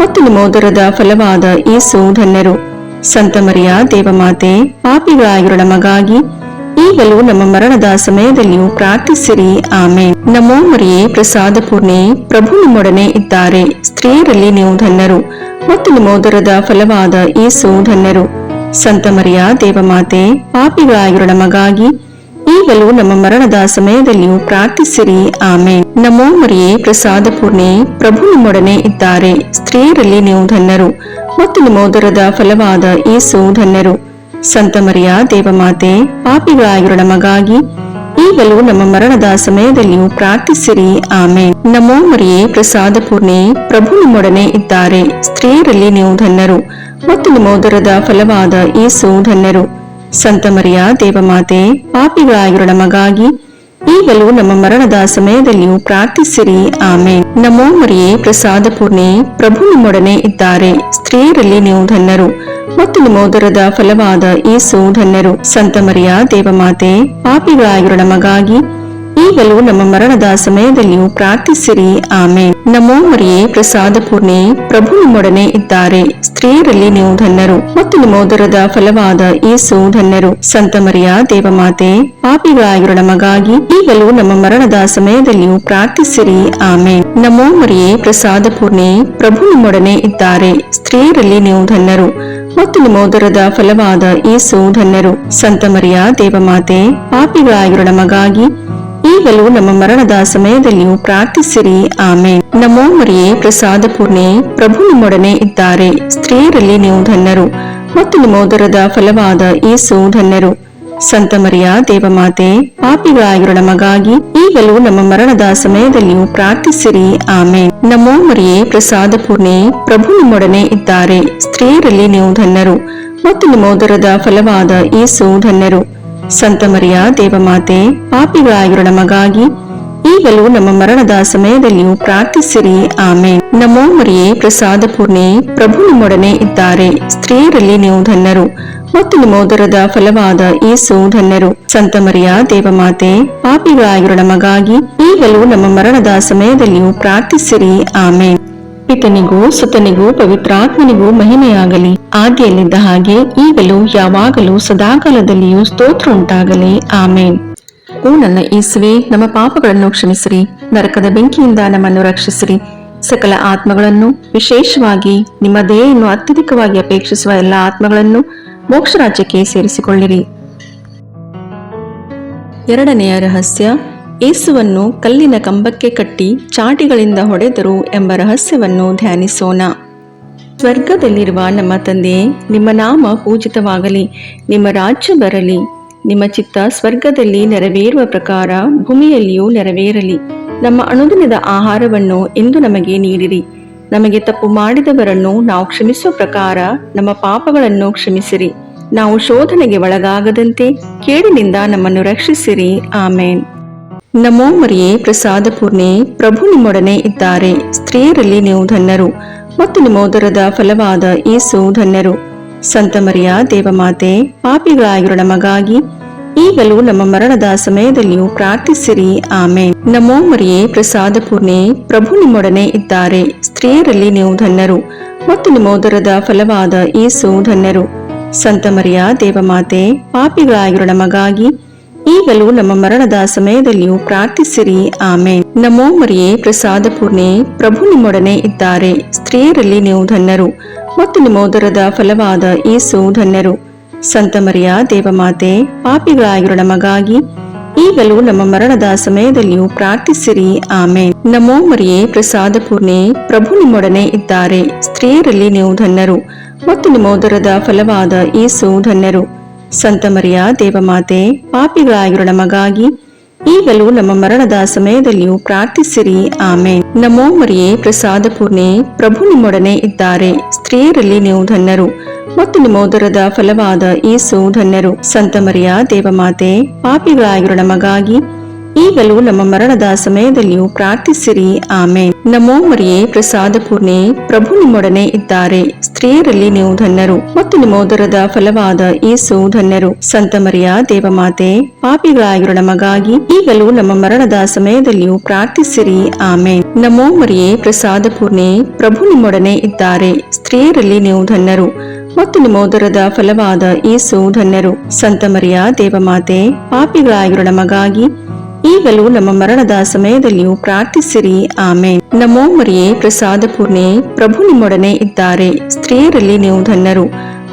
ಮತ್ತು ನಿಮ್ಮ ಉದರದ ಫಲವಾದ ಯೇಸು ಧನ್ಯರು. ಸಂತ ಮರಿಯ ದೇವಮಾತೆ, ಪಾಪಿಗಳಾಗಿರೋ ನಮಗಾಗಿ ಈಗಲೂ ನಮ್ಮ ಮರಣದ ಸಮಯದಲ್ಲಿಯೂ ಪ್ರಾರ್ಥಿಸಿರಿ. ಆಮೇನ್. ನಮೋ ಮರಿಯೇ ಪ್ರಸಾದ ಪೂರ್ಣೆ, ಪ್ರಭು ನಿಮ್ಮೊಡನೆ ಇದ್ದಾರೆ. ಸ್ತ್ರೀಯರಲ್ಲಿ ನೀವು ಧನ್ಯರು ಮತ್ತು ನಿಮ್ಮ ಉದರದ ಫಲವಾದ ಯೇಸು ಧನ್ಯರು. ಸಂತ ಮರಿಯ ದೇವಮಾತೆ, ಪಾಪಿಗಳಾಗಿರೋ ನಮಗಾಗಿ ಈಗಲೂ ನಮ್ಮ ಮರಣದ ಸಮಯದಲ್ಲಿಯೂ ಪ್ರಾರ್ಥಿಸಿರಿ. ಆಮೇನ್. ನಮೋ ಮರಿಯೇ ಪ್ರಸಾದ ಪೂರ್ಣೆ, ಪ್ರಭು ನಿಮ್ಮೊಡನೆ ಇದ್ದಾರೆ. ಸ್ತ್ರೀಯರಲ್ಲಿ ನೀವು ಧನ್ಯರು ಮತ್ತು ನಿಮ್ಮ ಉದರದ ಫಲವಾದ ಯೇಸು ಧನ್ಯರು. ಸಂತ ಮರಿಯ ದೇವಮಾತೆ, ಪಾಪಿಗಳಾಗಿರೋ ನಮಗಾಗಿ ಈಗಲೂ ನಮ್ಮ ಮರಣದ ಸಮಯದಲ್ಲಿಯೂ ಪ್ರಾರ್ಥಿಸಿರಿ. ಆಮೇನ್. ನಮೋ ಮರಿಯೇ ಪ್ರಸಾದ ಪೂರ್ಣೆ, ಪ್ರಭು ನಿಮ್ಮೊಡನೆ ಇದ್ದಾರೆ. ಸ್ತ್ರೀಯರಲ್ಲಿ ನೀವು ಧನ್ಯರು ಮತ್ತು ನಿಮ್ಮ ಉದರದ ಫಲವಾದ ಯೇಸು ಧನ್ಯರು. ಸಂತ ಮರಿಯ ದೇವಮಾತೆ, ಪಾಪಿಗಳಾಗಿರೋ ನಮಗಾಗಿ ಈಗಲೂ ನಮ್ಮ ಮರಣದ ಸಮಯದಲ್ಲಿಯೂ ಪ್ರಾರ್ಥಿಸಿರಿ. ಆಮೇನ್. ನಮೋ ಮರಿಯೇ ಪ್ರಸಾದ ಪೂರ್ಣೆ, ಪ್ರಭು ನಿಮ್ಮೊಡನೆ ಇದ್ದಾರೆ. ಸ್ತ್ರೀಯರಲ್ಲಿ ನೀವು ಧನ್ಯರು ಮತ್ತು ನಿಮ್ಮ ಉದರದ ಫಲವಾದ ಯೇಸು ಧನ್ಯರು. ಸಂತ ಮರಿಯ ದೇವಮಾತೆ, ಪಾಪಿಗಳಾಗಿರೋ ನಮಗಾಗಿ ಈಗಲೂ ನಮ್ಮ ಮರಣದ ಸಮಯದಲ್ಲಿಯೂ ಪ್ರಾರ್ಥಿಸಿರಿ. ಆಮೇನ್. ನಮೋ ಮರಿಯೇ ಪ್ರಸಾದ ಪೂರ್ಣೆ, ಪ್ರಭು ನಿಮ್ಮೊಡನೆ ಇದ್ದಾರೆ. ಸ್ತ್ರೀಯರಲ್ಲಿ ನೀವು ಧನ್ಯರು ಮತ್ತು ನಿಮ್ಮ ಉದರದ ಫಲವಾದ ಯೇಸು ಧನ್ಯರು. ಸಂತ ಮರಿಯ ದೇವಮಾತೆ, ಪಾಪಿಗಳಾಗಿರೋ ನಮಗಾಗಿ ಈಗಲೂ ನಮ್ಮ ಮರಣದ ಸಮಯದಲ್ಲಿಯೂ ಪ್ರಾರ್ಥಿಸಿರಿ. ಆಮೇನ್. ನಮೋ ಮರಿಯೇ ಪ್ರಸಾದ ಪೂರ್ಣೆ, ಪ್ರಭು ನಿಮ್ಮೊಡನೆ ಇದ್ದಾರೆ. ಸ್ತ್ರೀಯರಲ್ಲಿ ನೀವು ಧನ್ಯರು ಮತ್ತು ನಿಮ್ಮ ಉದರದ ಫಲವಾದ ಯೇಸು ಧನ್ಯರು. ಸಂತ ಮರಿಯ ದೇವಮಾತೆ, ಪಾಪಿಗಳಾಗಿರೋ ನಮಗಾಗಿ ಈಗಲೂ ನಮ್ಮ ಮರಣದ ಸಮಯದಲ್ಲಿಯೂ ಪ್ರಾರ್ಥಿಸಿರಿ. ಆಮೇನ್. ನಮೋ ಮರಿಯೇ ಪ್ರಸಾದ ಪೂರ್ಣೆ, ಪ್ರಭು ನಿಮ್ಮೊಡನೆ ಇದ್ದಾರೆ. ಸ್ತ್ರೀಯರಲ್ಲಿ ನೀವು ಧನ್ಯರು ಮತ್ತು ನಿಮ್ಮ ಉದರದ ಫಲವಾದ ಯೇಸು ಧನ್ಯರು. ಸಂತ ಮರಿಯ ದೇವಮಾತೆ, ಪಾಪಿಗಳಾಗಿರೋ ನಮಗಾಗಿ ಈಗಲೂ ನಮ್ಮ ಮರಣದ ಸಮಯದಲ್ಲಿಯೂ ಪ್ರಾರ್ಥಿಸಿರಿ. ಆಮೇನ್. ನಮೋ ಮರಿಯೇ ಪ್ರಸಾದ ಪೂರ್ಣೆ, ಪ್ರಭು ನಿಮ್ಮೊಡನೆ ಇದ್ದಾರೆ. ಸ್ತ್ರೀಯರಲ್ಲಿ ನೀವು ಧನ್ಯರು ಮತ್ತು ನಿಮ್ಮ ಉದರದ ಫಲವಾದ ಯೇಸು ಧನ್ಯರು. ಸಂತ ಮರಿಯ ದೇವಮಾತೆ, ಪಾಪಿಗಳಾಗಿರೋ ನಮಗಾಗಿ ಈಗಲೂ ನಮ್ಮ ಮರಣದ ಸಮಯದಲ್ಲಿಯೂ ಪ್ರಾರ್ಥಿಸಿರಿ. ಆಮೇನ್. ನಮೋ ಮರಿಯೇ ಪ್ರಸಾದ ಪೂರ್ಣೆ, ಪ್ರಭು ನಿಮ್ಮೊಡನೆ ಇದ್ದಾರೆ. ಸ್ತ್ರೀಯರಲ್ಲಿ ನೀವು ಧನ್ಯರು ಮತ್ತು ನಿಮ್ಮ ಉದರದ ಫಲವಾದ ಯೇಸು ಧನ್ಯರು. ಸಂತ ಮರಿಯ ದೇವಮಾತೆ, ಪಾಪಿಗಳಾಗಿರೋ ನಮಗಾಗಿ ಈಗಲೂ ನಮ್ಮ ಮರಣದ ಸಮಯದಲ್ಲಿಯೂ ಪ್ರಾರ್ಥಿಸಿರಿ. ಆಮೇನ್. ಪಿತನಿಗೂ ಸುತನಿಗೂ ಪವಿತ್ರಾತ್ಮನಿಗೂ ಮಹಿಮೆಯಾಗಲಿ. ಆದಿಯಲ್ಲಿದ್ದ ಹಾಗೆ ಈಗಲೂ ಯಾವಾಗಲೂ ಸದಾಕಾಲದಲ್ಲಿಯೂ ಸ್ತೋತ್ರ ಉಂಟಾಗಲಿ. ಆಮೇನ್. ಓ ನನ್ನ ಯೇಸುವೇ, ನಮ್ಮ ಪಾಪಗಳನ್ನು ಕ್ಷಮಿಸಿರಿ, ನರಕದ ಬೆಂಕಿಯಿಂದ ನಮ್ಮನ್ನು ರಕ್ಷಿಸಿರಿ, ಸಕಲ ಆತ್ಮಗಳನ್ನು, ವಿಶೇಷವಾಗಿ ನಿಮ್ಮ ದಯೆಯನ್ನು ಅತ್ಯಧಿಕವಾಗಿ ಅಪೇಕ್ಷಿಸುವ ಎಲ್ಲ ಆತ್ಮಗಳನ್ನು ಮೋಕ್ಷ ರಾಜ್ಯಕ್ಕೆ ಸೇರಿಸಿಕೊಳ್ಳಿರಿ. ಎರಡನೆಯ ರಹಸ್ಯ, ಯೇಸುವನ್ನು ಕಲ್ಲಿನ ಕಂಬಕ್ಕೆ ಕಟ್ಟಿ ಚಾಟಿಗಳಿಂದ ಹೊಡೆದರು ಎಂಬ ರಹಸ್ಯವನ್ನು ಧ್ಯಾನಿಸೋಣ. ಸ್ವರ್ಗದಲ್ಲಿರುವ ನಮ್ಮ ತಂದೆಯೇ, ನಿಮ್ಮ ನಾಮ ಪೂಜಿತವಾಗಲಿ, ನಿಮ್ಮ ರಾಜ್ಯ ಬರಲಿ, ನಿಮ್ಮ ಚಿತ್ತ ಸ್ವರ್ಗದಲ್ಲಿ ನೆರವೇರುವ ಪ್ರಕಾರ ಭೂಮಿಯಲ್ಲಿಯೂ ನೆರವೇರಲಿ. ನಮ್ಮ ಅನುದಿನದ ಆಹಾರವನ್ನು ಇಂದು ನಮಗೆ ನೀಡಿರಿ. ನಮಗೆ ತಪ್ಪು ಮಾಡಿದವರನ್ನು ನಾವು ಕ್ಷಮಿಸುವ ಪ್ರಕಾರ ನಮ್ಮ ಪಾಪಗಳನ್ನು ಕ್ಷಮಿಸಿರಿ. ನಾವು ಶೋಧನೆಗೆ ಒಳಗಾಗದಂತೆ ಕೇಡಿನಿಂದ ನಮ್ಮನ್ನು ರಕ್ಷಿಸಿರಿ. ಆಮೇನ್. ನಮೋ ಮರಿಯೇ, ಪ್ರಸಾದ ಪೂರ್ಣೆ, ಪ್ರಭು ನಿಮ್ಮೊಡನೆ ಇದ್ದಾರೆ. ಸ್ತ್ರೀಯರಲ್ಲಿ ನೀವು ಧನ್ಯರು ಮತ್ತು ನಿಮ್ಮ ಉದರದ ಫಲವಾದ ಯೇಸು ಧನ್ಯರು. ಸಂತ ಮರಿಯ ದೇವಮಾತೆ, ಪಾಪಿಗಳಾಗಿರೋ ನಮಗಾಗಿ ಈಗಲೂ ನಮ್ಮ ಮರಣದ ಸಮಯದಲ್ಲಿಯೂ ಪ್ರಾರ್ಥಿಸಿರಿ. ಆಮೇನ್. ನಮೋ ಮರಿಯೇ, ಪ್ರಸಾದ ಪೂರ್ಣೆ, ಪ್ರಭು ನಿಮ್ಮೊಡನೆ ಇದ್ದಾರೆ. ಸ್ತ್ರೀಯರಲ್ಲಿ ನೀವು ಧನ್ಯರು ಮತ್ತು ನಿಮ್ಮ ಉದರದ ಫಲವಾದ ಯೇಸು ಧನ್ಯರು. ಸಂತ ಮರಿಯ ದೇವಮಾತೆ, ಪಾಪಿಗಳಾಗಿರೋ ನಮಗಾಗಿ ಈಗಲೂ ನಮ್ಮ ಮರಣದ ಸಮಯದಲ್ಲಿಯೂ ಪ್ರಾರ್ಥಿಸಿರಿ. ಆಮೇನ್. ನಮೋ ಮರಿಯೇ, ಪ್ರಸಾದ ಪೂರ್ಣೆ, ಪ್ರಭು ನಿಮ್ಮೊಡನೆ ಇದ್ದಾರೆ. ಸ್ತ್ರೀಯರಲ್ಲಿ ನೀವು ಧನ್ಯರು ಮತ್ತು ನಿಮ್ಮ ಉದರದ ಫಲವಾದ ಯೇಸು ಧನ್ಯರು. ಸಂತ ಮರಿಯ ದೇವಮಾತೆ, ಪಾಪಿಗಳಾಗಿರೋ ನಮಗಾಗಿ ಈಗಲೂ ನಮ್ಮ ಮರಣದ ಸಮಯದಲ್ಲಿಯೂ ಪ್ರಾರ್ಥಿಸಿರಿ. ಆಮೇನ್. ನಮೋ ಮರಿಯೇ, ಪ್ರಸಾದ ಪೂರ್ಣೆ, ಪ್ರಭು ನಿಮ್ಮೊಡನೆ ಇದ್ದಾರೆ. ಸ್ತ್ರೀಯರಲ್ಲಿ ನೀವು ಧನ್ಯರು ಮತ್ತು ನಿಮ್ಮ ಉದರದ ಫಲವಾದ ಯೇಸು ಧನ್ಯರು. ಸಂತ ಮರಿಯ ದೇವಮಾತೆ, ಪಾಪಿಗಳಾಗಿರೋ ನಮಗಾಗಿ ಈಗಲೂ ನಮ್ಮ ಮರಣದ ಸಮಯದಲ್ಲಿಯೂ ಪ್ರಾರ್ಥಿಸಿರಿ. ಆಮೇನ್. ನಮೋ ಮರಿಯೇ, ಪ್ರಸಾದ ಪೂರ್ಣೆ, ಪ್ರಭು ನಿಮ್ಮೊಡನೆ ಇದ್ದಾರೆ. ಸ್ತ್ರೀಯರಲ್ಲಿ ನೀವು ಧನ್ಯರು ಮತ್ತು ನಿಮ್ಮ ಉದರದ ಫಲವಾದ ಯೇಸು ಧನ್ಯರು. ಸಂತ ಮರಿಯ ದೇವಮಾತೆ, ಪಾಪಿಗಳಾಗಿರೋ ನಮಗಾಗಿ ಈಗಲೂ ನಮ್ಮ ಮರಣದ ಸಮಯದಲ್ಲಿಯೂ ಪ್ರಾರ್ಥಿಸಿರಿ. ಆಮೇನ್. ನಮೋ ಮರಿಯೇ, ಪ್ರಸಾದ ಪೂರ್ಣೆ, ಪ್ರಭು ನಿಮ್ಮೊಡನೆ ಇದ್ದಾರೆ. ಸ್ತ್ರೀಯರಲ್ಲಿ ನೀವು ಧನ್ಯರು ಮತ್ತು ನಿಮ್ಮ ಉದರದ ಫಲವಾದ ಯೇಸು ಧನ್ಯರು. ಸಂತ ಮರಿಯ ದೇವಮಾತೆ, ಪಾಪಿಗಳಾಗಿರೋ ನಮಗಾಗಿ ಈಗಲೂ ನಮ್ಮ ಮರಣದ ಸಮಯದಲ್ಲಿಯೂ ಪ್ರಾರ್ಥಿಸಿರಿ. ಆಮೇನ್. ನಮೋ ಮರಿಯೇ, ಪ್ರಸಾದ ಪೂರ್ಣೆ, ಪ್ರಭು ನಿಮ್ಮೊಡನೆ ಇದ್ದಾರೆ. ಸ್ತ್ರೀಯರಲ್ಲಿ ನೀವು ಧನ್ಯರು ಮತ್ತು ನಿಮ್ಮ ಉದರದ ಫಲವಾದ ಯೇಸು ಧನ್ಯರು. ಸಂತ ಮರಿಯ ದೇವಮಾತೆ, ಪಾಪಿಗಳಾಗಿರೋ ನಮಗಾಗಿ ಈಗಲೂ ನಮ್ಮ ಮರಣದ ಸಮಯದಲ್ಲಿಯೂ ಪ್ರಾರ್ಥಿಸಿರಿ. ಆಮೇನ್. ನಮೋ ಮರಿಯೇ, ಪ್ರಸಾದ ಪೂರ್ಣೆ, ಪ್ರಭು ನಿಮ್ಮೊಡನೆ ಇದ್ದಾರೆ. ಸ್ತ್ರೀಯರಲ್ಲಿ ನೀವು ಧನ್ಯರು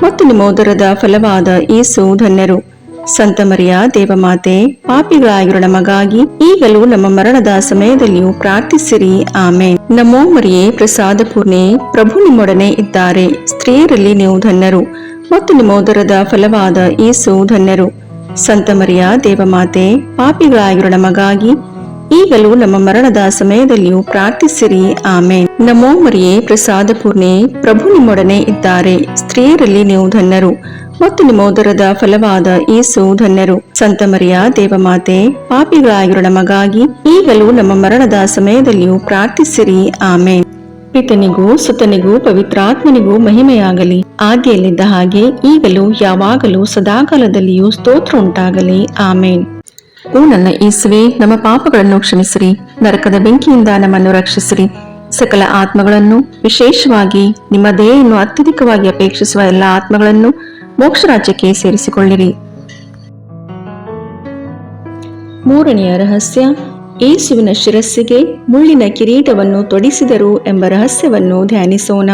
ಮತ್ತು ನಿಮ್ಮ ಉದರದ ಫಲವಾದ ಯೇಸು ಧನ್ಯರು. ಸಂತ ಮರಿಯ ದೇವಮಾತೆ, ಪಾಪಿಗಳಾಗಿರೋ ನಮಗಾಗಿ ಈಗಲೂ ನಮ್ಮ ಮರಣದ ಸಮಯದಲ್ಲಿಯೂ ಪ್ರಾರ್ಥಿಸಿರಿ. ಆಮೇನ್. ನಮೋ ಮರಿಯೇ, ಪ್ರಸಾದ ಪೂರ್ಣೆ, ಪ್ರಭು ನಿಮ್ಮೊಡನೆ ಇದ್ದಾರೆ. ಸ್ತ್ರೀಯರಲ್ಲಿ ನೀವು ಧನ್ಯರು ಮತ್ತು ನಿಮ್ಮ ಉದರದ ಫಲವಾದ ಯೇಸು ಧನ್ಯರು. ಸಂತ ಮರಿಯ ದೇವಮಾತೆ, ಪಾಪಿಗಳಾಗಿರೋ ನಮಗಾಗಿ ಈಗಲೂ ನಮ್ಮ ಮರಣದ ಸಮಯದಲ್ಲಿಯೂ ಪ್ರಾರ್ಥಿಸಿರಿ. ಆಮೇನ್. ನಮೋ ಮರಿಯೇ, ಪ್ರಸಾದ ಪೂರ್ಣೆ, ಪ್ರಭು ನಿಮ್ಮೊಡನೆ ಇದ್ದಾರೆ. ಸ್ತ್ರೀಯರಲ್ಲಿ ನೀವು ಧನ್ಯರು ಮತ್ತು ನಿಮ್ಮ ಉದರದ ಫಲವಾದ ಯೇಸು ಧನ್ಯರು. ಸಂತ ಮರಿಯ ದೇವಮಾತೆ, ಪಾಪಿಗಳಾಗಿರೋ ನಮಗಾಗಿ ಈಗಲೂ ನಮ್ಮ ಮರಣದ ಸಮಯದಲ್ಲಿಯೂ ಪ್ರಾರ್ಥಿಸಿರಿ. ಆಮೇನ್. ಪಿತನಿಗೂ ಸುತನಿಗೂ ಪವಿತ್ರಾತ್ಮನಿಗೂ ಮಹಿಮೆಯಾಗಲಿ, ಆದಿಯಲ್ಲಿದ್ದ ಹಾಗೆ ಈಗಲೂ ಯಾವಾಗಲೂ ಸದಾಕಾಲದಲ್ಲಿಯೂ ಸ್ತೋತ್ರ ಉಂಟಾಗಲಿ. ಆಮೇನ್. ಓ ನನ್ನ ಯೇಸುವೇ, ನಮ್ಮ ಪಾಪಗಳನ್ನು ಕ್ಷಮಿಸಿರಿ, ನರಕದ ಬೆಂಕಿಯಿಂದ ನಮ್ಮನ್ನು ರಕ್ಷಿಸಿರಿ, ಸಕಲ ಆತ್ಮಗಳನ್ನು, ವಿಶೇಷವಾಗಿ ನಿಮ್ಮ ದಯೆಯನ್ನು ಅತ್ಯಧಿಕವಾಗಿ ಅಪೇಕ್ಷಿಸುವ ಎಲ್ಲ ಆತ್ಮಗಳನ್ನು ಮೋಕ್ಷರಾಜ್ಯಕ್ಕೆ ಸೇರಿಸಿಕೊಳ್ಳಿರಿ. ಮೂರನೆಯ ರಹಸ್ಯ, ಯೇಸುವಿನ ಶಿರಸ್ಸಿಗೆ ಮುಳ್ಳಿನ ಕಿರೀಟವನ್ನು ತೊಡಿಸಿದರು ಎಂಬ ರಹಸ್ಯವನ್ನು ಧ್ಯಾನಿಸೋಣ.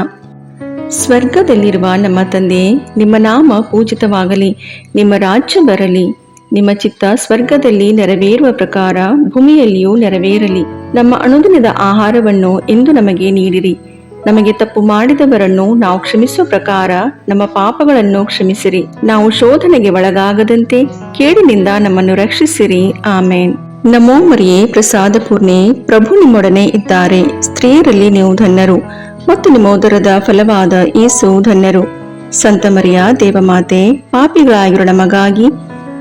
ಸ್ವರ್ಗದಲ್ಲಿರುವ ನಮ್ಮ ತಂದೆಯೇ, ನಿಮ್ಮ ನಾಮ ಪೂಜಿತವಾಗಲಿ, ನಿಮ್ಮ ರಾಜ್ಯ ಬರಲಿ, ನಿಮ್ಮ ಚಿತ್ತ ಸ್ವರ್ಗದಲ್ಲಿ ನೆರವೇರುವ ಪ್ರಕಾರ ಭೂಮಿಯಲ್ಲಿಯೂ ನೆರವೇರಲಿ. ನಮ್ಮ ಅನುದಿನದ ಆಹಾರವನ್ನು ಇಂದು ನಮಗೆ ನೀಡಿರಿ. ನಮಗೆ ತಪ್ಪು ಮಾಡಿದವರನ್ನು ನಾವು ಕ್ಷಮಿಸುವ ಪ್ರಕಾರ ನಮ್ಮ ಪಾಪಗಳನ್ನು ಕ್ಷಮಿಸಿರಿ. ನಾವು ಶೋಧನೆಗೆ ಒಳಗಾಗದಂತೆ ಕೇಡಿನಿಂದ ನಮ್ಮನ್ನು ರಕ್ಷಿಸಿರಿ. ಆಮೇನ್. ನಮೋ ಮರಿಯೇ, ಪ್ರಸಾದ ಪೂರ್ಣೆ, ಪ್ರಭು ನಿಮ್ಮೊಡನೆ ಇದ್ದಾರೆ. ಸ್ತ್ರೀಯರಲ್ಲಿ ನೀವು ಧನ್ಯರು ಮತ್ತು ನಿಮ್ಮ ಉದರದ ಫಲವಾದ ಯೇಸು ಧನ್ಯರು. ಸಂತ ಮರಿಯ ದೇವಮಾತೆ, ಪಾಪಿಗಳಾಗಿರೋ ನಮಗಾಗಿ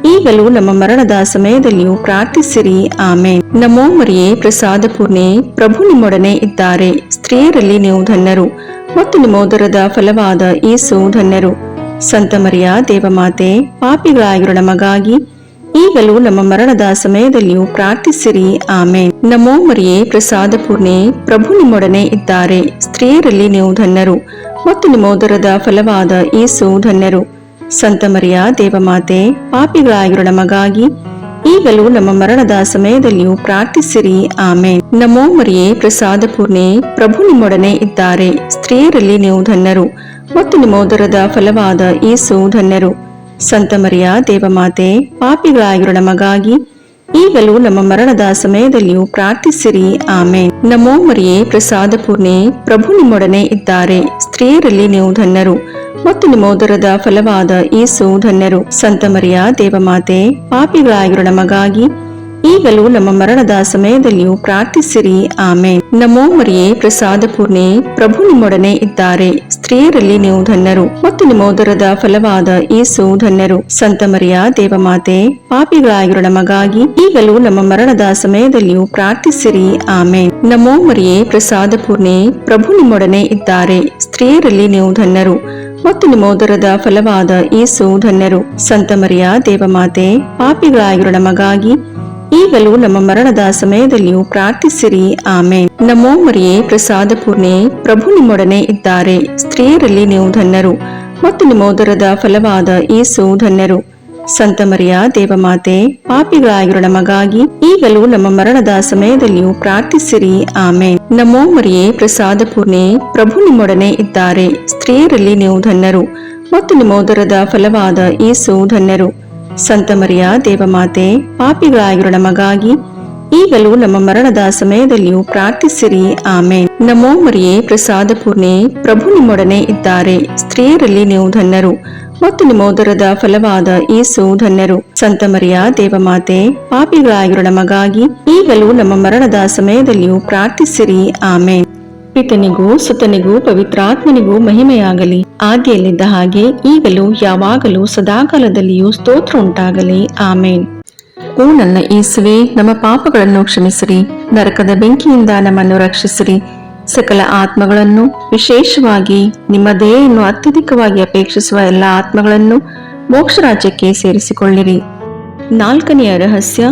ಈಗಲೂ ನಮ್ಮ ಮರಣದ ಸಮಯದಲ್ಲಿಯೂ ಪ್ರಾರ್ಥಿಸಿರಿ. ಆಮೇನ್. ನಮೋ ಮರಿಯೇ, ಪ್ರಸಾದ ಪೂರ್ಣೆ, ಪ್ರಭು ನಿಮ್ಮೊಡನೆ ಇದ್ದಾರೆ. ಸ್ತ್ರೀಯರಲ್ಲಿ ನೀವು ಧನ್ಯರು ಮತ್ತು ನಿಮ್ಮ ಉದರದ ಫಲವಾದ ಯೇಸು ಧನ್ಯರು. ಸಂತ ಮರಿಯ ದೇವಮಾತೆ, ಪಾಪಿಗಳಾಗಿರೋ ನಮಗಾಗಿ ಈಗಲೂ ನಮ್ಮ ಮರಣದ ಸಮಯದಲ್ಲಿಯೂ ಪ್ರಾರ್ಥಿಸಿರಿ. ಆಮೇನ್. ನಮೋ ಮರಿಯೇ, ಪ್ರಸಾದ ಪೂರ್ಣೆ, ಪ್ರಭು ನಿಮ್ಮೊಡನೆ ಇದ್ದಾರೆ. ಸ್ತ್ರೀಯರಲ್ಲಿ ನೀವು ಧನ್ಯರು ಮತ್ತು ನಿಮ್ಮ ಉದರದ ಫಲವಾದ ಯೇಸು ಧನ್ಯರು. ಸಂತ ಮರಿಯ ದೇವಮಾತೆ, ಪಾಪಿಗಳಾಗಿರೋ ನಮಗಾಗಿ ಈಗಲೂ ನಮ್ಮ ಮರಣದ ಸಮಯದಲ್ಲಿಯೂ ಪ್ರಾರ್ಥಿಸಿರಿ. ಆಮೇನ್. ನಮೋ ಮರಿಯೇ, ಪ್ರಸಾದ ಪೂರ್ಣೆ, ಪ್ರಭು ನಿಮ್ಮೊಡನೆ ಇದ್ದಾರೆ. ಸ್ತ್ರೀಯರಲ್ಲಿ ನೀವು ಧನ್ಯರು ಮತ್ತು ನಿಮ್ಮ ಉದರದ ಫಲವಾದ ಯೇಸು ಧನ್ಯರು. ಸಂತ ಮರಿಯ ದೇವಮಾತೆ, ಪಾಪಿಗಳಾಗಿರೋ ನಮಗಾಗಿ ಈಗಲೂ ನಮ್ಮ ಮರಣದ ಸಮಯದಲ್ಲಿಯೂ ಪ್ರಾರ್ಥಿಸಿರಿ. ಆಮೇನ್. ನಮೋ ಮರಿಯೇ, ಪ್ರಸಾದ ಪೂರ್ಣೆ, ಪ್ರಭು ನಿಮ್ಮೊಡನೆ ಇದ್ದಾರೆ. ಸ್ತ್ರೀಯರಲ್ಲಿ ನೀವು ಧನ್ಯರು ಮತ್ತು ನಿಮ್ಮ ಉದರದ ಫಲವಾದ ಯೇಸು ಧನ್ಯರು. ಸಂತ ಮರಿಯ ದೇವಮಾತೆ, ಪಾಪಿಗಳಾಗಿರೋ ನಮಗಾಗಿ ಈಗಲೂ ನಮ್ಮ ಮರಣದ ಸಮಯದಲ್ಲಿಯೂ ಪ್ರಾರ್ಥಿಸಿರಿ. ಆಮೇನ್. ನಮೋ ಮರಿಯೇ, ಪ್ರಸಾದ ಪೂರ್ಣೆ, ಪ್ರಭು ನಿಮ್ಮೊಡನೆ ಇದ್ದಾರೆ. ಸ್ತ್ರೀಯರಲ್ಲಿ ನೀವು ಧನ್ಯರು ಮತ್ತು ನಿಮ್ಮ ಉದರದ ಫಲವಾದ ಯೇಸು ಧನ್ಯರು. ಸಂತ ಮರಿಯ ದೇವಮಾತೆ, ಪಾಪಿಗಳಾಗಿರೋ ನಮಗಾಗಿ ಈಗಲೂ ನಮ್ಮ ಮರಣದ ಸಮಯದಲ್ಲಿಯೂ ಪ್ರಾರ್ಥಿಸಿರಿ. ಆಮೇನ್. ನಮೋ ಮರಿಯೇ, ಪ್ರಸಾದ ಪೂರ್ಣೆ, ಪ್ರಭು ನಿಮ್ಮೊಡನೆ ಇದ್ದಾರೆ. ಸ್ತ್ರೀಯರಲ್ಲಿ ನೀವು ಧನ್ಯರು ಮತ್ತು ನಿಮ್ಮ ಉದರದ ಫಲವಾದ ಯೇಸು ಧನ್ಯರು. ಸಂತ ಮರಿಯ ದೇವಮಾತೆ, ಪಾಪಿಗಳಾಗಿರೋ ನಮಗಾಗಿ ಈಗಲೂ ನಮ್ಮ ಮರಣದ ಸಮಯದಲ್ಲಿಯೂ ಪ್ರಾರ್ಥಿಸಿರಿ. ಆಮೇನ್. ನಮೋ ಮರಿಯೇ, ಪ್ರಸಾದ ಪೂರ್ಣೆ, ಪ್ರಭು ನಿಮ್ಮೊಡನೆ ಇದ್ದಾರೆ. ಸ್ತ್ರೀಯರಲ್ಲಿ ನೀವು ಧನ್ಯರು ಮತ್ತು ನಿಮ್ಮ ಉದರದ ಫಲವಾದ ಯೇಸು ಧನ್ಯರು. ಸಂತ ಮರಿಯ ದೇವಮಾತೆ, ಪಾಪಿಗಳಾಗಿರೋ ನಮಗಾಗಿ ಈಗಲೂ ನಮ್ಮ ಮರಣದ ಸಮಯದಲ್ಲಿಯೂ ಪ್ರಾರ್ಥಿಸಿರಿ. ಆಮೇನ್. ನಮೋ ಮರಿಯೇ, ಪ್ರಸಾದ ಪೂರ್ಣೆ, ಪ್ರಭು ನಿಮ್ಮೊಡನೆ ಇದ್ದಾರೆ. ಸ್ತ್ರೀಯರಲ್ಲಿ ನೀವು ಧನ್ಯರು ಮತ್ತು ನಿಮ್ಮ ಉದರದ ಫಲವಾದ ಯೇಸು ಧನ್ಯರು. ಸಂತ ಮರಿಯ ದೇವಮಾತೆ, ಪಾಪಿಗಳಾಗಿರೋ ನಮಗಾಗಿ ಈಗಲೂ ನಮ್ಮ ಮರಣದ ಸಮಯದಲ್ಲಿಯೂ ಪ್ರಾರ್ಥಿಸಿರಿ. ಆಮೇನ್. ನಮೋ ಮರಿಯೇ, ಪ್ರಸಾದ ಪೂರ್ಣೆ, ಪ್ರಭು ನಿಮ್ಮೊಡನೆ ಇದ್ದಾರೆ. ಸ್ತ್ರೀಯರಲ್ಲಿ ನೀವು ಧನ್ಯರು ಮತ್ತು ನಿಮ್ಮ ಉದರದ ಫಲವಾದ ಯೇಸು ಧನ್ಯರು. ಸಂತ ಮರಿಯ ದೇವಮಾತೆ, ಪಾಪಿಗಳಾಗಿರೋ ನಮಗಾಗಿ ಈಗಲೂ ನಮ್ಮ ಮರಣದ ಸಮಯದಲ್ಲಿಯೂ ಪ್ರಾರ್ಥಿಸಿರಿ. ಆಮೇನ್. ಪಿತನಿಗೂ ಸುತನಿಗೂ ಪವಿತ್ರಾತ್ಮನಿಗೂ ಮಹಿಮೆಯಾಗಲಿ, ಆದಿಯಲ್ಲಿದ್ದ ಹಾಗೆ ಈಗಲೂ ಯಾವಾಗಲೂ ಸದಾಕಾಲದಲ್ಲಿಯೂ ಸ್ತೋತ್ರ ಉಂಟಾಗಲಿ. ಆಮೇನ್. ಓ ನನ್ನ ಯೇಸುವೆ, ನಮ್ಮ ಪಾಪಗಳನ್ನು ಕ್ಷಮಿಸಿರಿ, ನರಕದ ಬೆಂಕಿಯಿಂದ ನಮ್ಮನ್ನು ರಕ್ಷಿಸಿರಿ, ಸಕಲ ಆತ್ಮಗಳನ್ನು, ವಿಶೇಷವಾಗಿ ನಿಮ್ಮ ದಯೆಯನ್ನು ಅತ್ಯಧಿಕವಾಗಿ ಅಪೇಕ್ಷಿಸುವ ಎಲ್ಲ ಆತ್ಮಗಳನ್ನು ಮೋಕ್ಷ ರಾಜ್ಯಕ್ಕೆ ಸೇರಿಸಿಕೊಳ್ಳಿರಿ. 4ನೆಯ ರಹಸ್ಯ,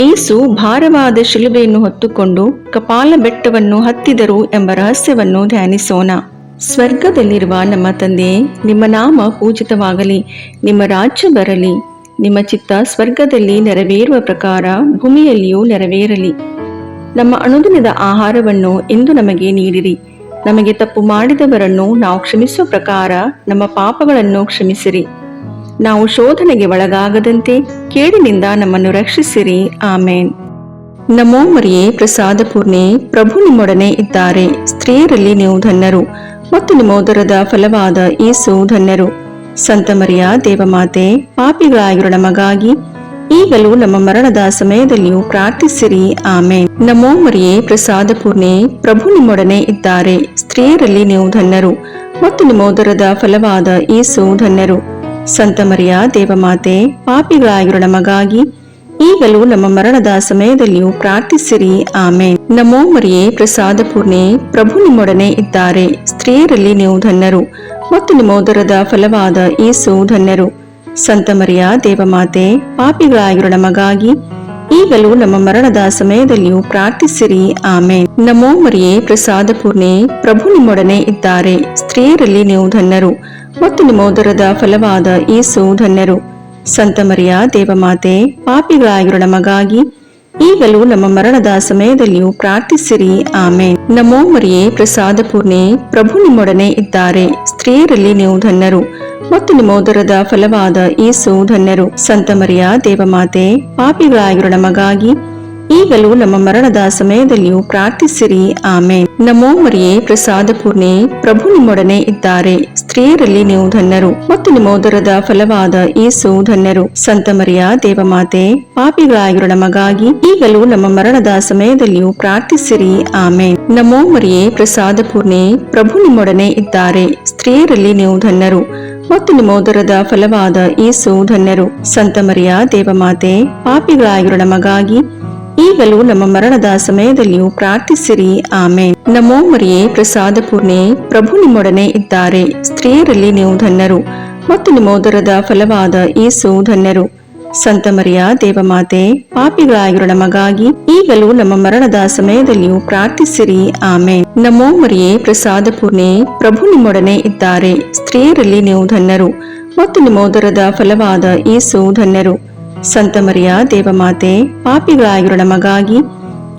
ಯೇಸು ಭಾರವಾದ ಶಿಲುಬೆಯನ್ನು ಹೊತ್ತುಕೊಂಡು ಕಪಾಲ ಬೆಟ್ಟವನ್ನು ಹತ್ತಿದರು ಎಂಬ ರಹಸ್ಯವನ್ನು ಧ್ಯಾನಿಸೋಣ. ಸ್ವರ್ಗದಲ್ಲಿರುವ ನಮ್ಮ ತಂದೆಯೇ, ನಿಮ್ಮ ನಾಮ ಪೂಜಿತವಾಗಲಿ, ನಿಮ್ಮ ರಾಜ್ಯ ಬರಲಿ, ನಿಮ್ಮ ಚಿತ್ತ ಸ್ವರ್ಗದಲ್ಲಿ ನೆರವೇರುವ ಪ್ರಕಾರ ಭೂಮಿಯಲ್ಲಿಯೂ ನೆರವೇರಲಿ. ನಮ್ಮ ಅನುದಿನದ ಆಹಾರವನ್ನು ಇಂದು ನಮಗೆ ನೀಡಿರಿ. ನಮಗೆ ತಪ್ಪು ಮಾಡಿದವರನ್ನು ನಾವು ಕ್ಷಮಿಸುವ ಪ್ರಕಾರ ನಮ್ಮ ಪಾಪಗಳನ್ನು ಕ್ಷಮಿಸಿರಿ. ನಾವು ಶೋಧನೆಗೆ ಒಳಗಾಗದಂತೆ ಕೇಡಿನಿಂದ ನಮ್ಮನ್ನು ರಕ್ಷಿಸಿರಿ. ಆಮೇನ್. ನಮೋ ಮರಿಯೇ, ಪ್ರಸಾದ ಪೂರ್ಣೆ, ಪ್ರಭು ನಿಮ್ಮೊಡನೆ ಇದ್ದಾರೆ. ಸ್ತ್ರೀಯರಲ್ಲಿ ನೀವು ಧನ್ಯರು ಮತ್ತು ನಿಮ್ಮ ಉದರದ ಫಲವಾದ ಯೇಸು ಧನ್ಯರು. ಸಂತ ಮರಿಯ ದೇವಮಾತೆ, ಪಾಪಿಗಳಾಗಿರೋ ನಮಗಾಗಿ ಈಗಲೂ ನಮ್ಮ ಮರಣದ ಸಮಯದಲ್ಲಿಯೂ ಪ್ರಾರ್ಥಿಸಿರಿ. ಆಮೇನ್. ನಮೋ ಮರಿಯೇ, ಪ್ರಸಾದ ಪೂರ್ಣೆ, ಪ್ರಭು ನಿಮ್ಮೊಡನೆ ಇದ್ದಾರೆ. ಸ್ತ್ರೀಯರಲ್ಲಿ ನೀವು ಧನ್ಯರು ಮತ್ತು ನಿಮ್ಮ ಉದರದ ಫಲವಾದ ಯೇಸು ಧನ್ಯರು. ಸಂತ ಮರಿಯ ದೇವಮಾತೆ, ಪಾಪಿಗಳಾಗಿರೋ ನಮಗಾಗಿ ಈಗಲೂ ನಮ್ಮ ಮರಣದ ಸಮಯದಲ್ಲಿಯೂ ಪ್ರಾರ್ಥಿಸಿರಿ. ಆಮೇನ್. ನಮೋ ಮರಿಯೇ, ಪ್ರಸಾದ ಪೂರ್ಣೆ, ಪ್ರಭು ನಿಮ್ಮೊಡನೆ ಇದ್ದಾರೆ. ಸ್ತ್ರೀಯರಲ್ಲಿ ನೀವು ಧನ್ಯರು ಮತ್ತು ನಿಮ್ಮ ಉದರದ ಫಲವಾದ ಯೇಸು ಧನ್ಯರು. ಸಂತ ಮರಿಯ ದೇವಮಾತೆ, ಪಾಪಿಗಳಾಗಿರೋ ನಮಗಾಗಿ ಈಗಲೂ ನಮ್ಮ ಮರಣದ ಸಮಯದಲ್ಲಿಯೂ ಪ್ರಾರ್ಥಿಸಿರಿ. ಆಮೇನ್. ನಮೋ ಮರಿಯೇ, ಪ್ರಸಾದ ಪೂರ್ಣೆ, ಪ್ರಭು ನಿಮ್ಮೊಡನೆ ಇದ್ದಾರೆ. ಸ್ತ್ರೀಯರಲ್ಲಿ ನೀವು ಧನ್ಯರು ಮತ್ತು ನಿಮ್ಮ ಉದರದ ಫಲವಾದ ಯೇಸು ಧನ್ಯರು. ಸಂತ ಮರಿಯ ದೇವಮಾತೆ, ಪಾಪಿಗಳಾಗಿರೋ ನಮಗಾಗಿ ಈಗಲೂ ನಮ್ಮ ಮರಣದ ಸಮಯದಲ್ಲಿಯೂ ಪ್ರಾರ್ಥಿಸಿರಿ. ಆಮೇನ್. ನಮೋ ಮರಿಯೇ, ಪ್ರಸಾದ ಪೂರ್ಣೆ, ಪ್ರಭು ನಿಮ್ಮೊಡನೆ ಇದ್ದಾರೆ. ಸ್ತ್ರೀಯರಲ್ಲಿ ನೀವು ಧನ್ಯರು ಮತ್ತು ನಿಮ್ಮ ಉದರದ ಫಲವಾದ ಯೇಸು ಧನ್ಯರು. ಸಂತ ಮರಿಯ ದೇವಮಾತೆ, ಪಾಪಿಗಳಾಗಿರೋ ನಮಗಾಗಿ ಈಗಲೂ ನಮ್ಮ ಮರಣದ ಸಮಯದಲ್ಲಿಯೂ ಪ್ರಾರ್ಥಿಸಿರಿ. ಆಮೇನ್. ನಮೋ ಮರಿಯೇ, ಪ್ರಸಾದ ಪೂರ್ಣೆ, ಪ್ರಭು ನಿಮ್ಮೊಡನೆ ಇದ್ದಾರೆ. ಸ್ತ್ರೀಯರಲ್ಲಿ ನೀವು ಧನ್ಯರು ಮತ್ತು ನಿಮ್ಮ ಉದರದ ಫಲವಾದ ಯೇಸು ಧನ್ಯರು. ಸಂತ ಮರಿಯ ದೇವಮಾತೆ, ಪಾಪಿಗಳಾಗಿರೋ ನಮಗಾಗಿ ಈಗಲೂ ನಮ್ಮ ಮರಣದ ಸಮಯದಲ್ಲಿಯೂ ಪ್ರಾರ್ಥಿಸಿರಿ. ಆಮೇನ್. ನಮೋ ಮರಿಯೇ, ಪ್ರಸಾದ ಪೂರ್ಣೆ, ಪ್ರಭು ನಿಮ್ಮೊಡನೆ ಇದ್ದಾರೆ. ಸ್ತ್ರೀಯರಲ್ಲಿ ನೀವು ಧನ್ಯರು ಮತ್ತು ನಿಮ್ಮ ಉದರದ ಫಲವಾದ ಯೇಸು ಧನ್ಯರು. ಸಂತ ಮರಿಯ ದೇವಮಾತೆ, ಪಾಪಿಗಳಾಗಿರೋ ನಮಗಾಗಿ ಈಗಲೂ ನಮ್ಮ ಮರಣದ ಸಮಯದಲ್ಲಿಯೂ ಪ್ರಾರ್ಥಿಸಿರಿ. ಆಮೇನ್. ನಮೋ ಮರಿಯೇ, ಪ್ರಸಾದ ಪೂರ್ಣೆ, ಪ್ರಭು ನಿಮ್ಮೊಡನೆ ಇದ್ದಾರೆ. ಸ್ತ್ರೀಯರಲ್ಲಿ ನೀವು ಧನ್ಯರು ಮತ್ತು ನಿಮ್ಮ ಉದರದ ಫಲವಾದ ಯೇಸು ಧನ್ಯರು. ಸಂತ ಮರಿಯ ದೇವಮಾತೆ, ಪಾಪಿಗಳಾಗಿರೋ ನಮಗಾಗಿ ಈಗಲೂ ನಮ್ಮ ಮರಣದ ಸಮಯದಲ್ಲಿಯೂ ಪ್ರಾರ್ಥಿಸಿರಿ. ಆಮೇನ್. ನಮೋ ಮರಿಯೇ, ಪ್ರಸಾದ ಪೂರ್ಣೆ, ಪ್ರಭು ನಿಮ್ಮೊಡನೆ ಇದ್ದಾರೆ. ಸ್ತ್ರೀಯರಲ್ಲಿ ನೀವು ಧನ್ಯರು ಮತ್ತು ನಿಮ್ಮ ಉದರದ ಫಲವಾದ ಯೇಸು ಧನ್ಯರು. ಸಂತ ಮರಿಯ ದೇವಮಾತೆ, ಪಾಪಿಗಳಾಗಿರೋ ನಮಗಾಗಿ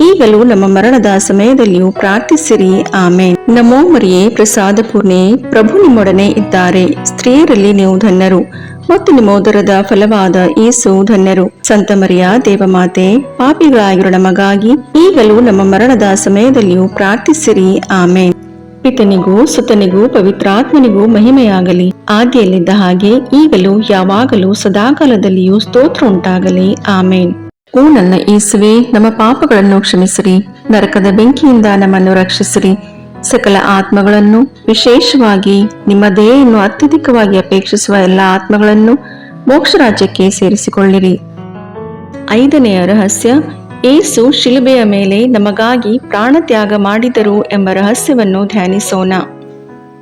ಈಗಲೂ ನಮ್ಮ ಮರಣದ ಸಮಯದಲ್ಲಿಯೂ ಪ್ರಾರ್ಥಿಸಿರಿ. ಆಮೇನ್. ನಮೋ ಮರಿಯೇ, ಪ್ರಸಾದ ಪೂರ್ಣೆ, ಪ್ರಭು ನಿಮ್ಮೊಡನೆ ಇದ್ದಾರೆ. ಸ್ತ್ರೀಯರಲ್ಲಿ ನೀವು ಧನ್ಯರು ಮತ್ತು ನಿಮ್ಮ ಉದರದ ಫಲವಾದ ಯೇಸು ಧನ್ಯರು. ಸಂತ ಮರಿಯ ದೇವಮಾತೆ, ಪಾಪಿಗಳಾಗಿರೋ ನಮಗಾಗಿ ಈಗಲೂ ನಮ್ಮ ಮರಣದ ಸಮಯದಲ್ಲಿಯೂ ಪ್ರಾರ್ಥಿಸಿರಿ. ಆಮೇನ್. ಪಿತನಿಗೂ ಸುತನಿಗೂ ಪವಿತ್ರಾತ್ಮನಿಗೂ ಮಹಿಮೆಯಾಗಲಿ, ಆದಿಯಲ್ಲಿದ್ದ ಹಾಗೆ ಈಗಲೂ ಯಾವಾಗಲೂ ಸದಾಕಾಲದಲ್ಲಿಯೂ ಸ್ತೋತ್ರ ಉಂಟಾಗಲಿ. ಆಮೇನ್. ಓ ನನ್ನ ಯೇಸುವೆ, ನಮ್ಮ ಪಾಪಗಳನ್ನು ಕ್ಷಮಿಸಿರಿ, ನರಕದ ಬೆಂಕಿಯಿಂದ ನಮ್ಮನ್ನು ರಕ್ಷಿಸಿರಿ, ಸಕಲ ಆತ್ಮಗಳನ್ನು, ವಿಶೇಷವಾಗಿ ನಿಮ್ಮ ದಯೆಯನ್ನು ಅತ್ಯಧಿಕವಾಗಿ ಅಪೇಕ್ಷಿಸುವ ಎಲ್ಲ ಆತ್ಮಗಳನ್ನು ಮೋಕ್ಷ ರಾಜ್ಯಕ್ಕೆ ಸೇರಿಸಿಕೊಳ್ಳಿರಿ. 5ನೆಯ ರಹಸ್ಯ, ಯೇಸು ಶಿಲುಬೆಯ ಮೇಲೆ ನಮಗಾಗಿ ಪ್ರಾಣತ್ಯಾಗ ಮಾಡಿದರು ಎಂಬ ರಹಸ್ಯವನ್ನು ಧ್ಯಾನಿಸೋಣ.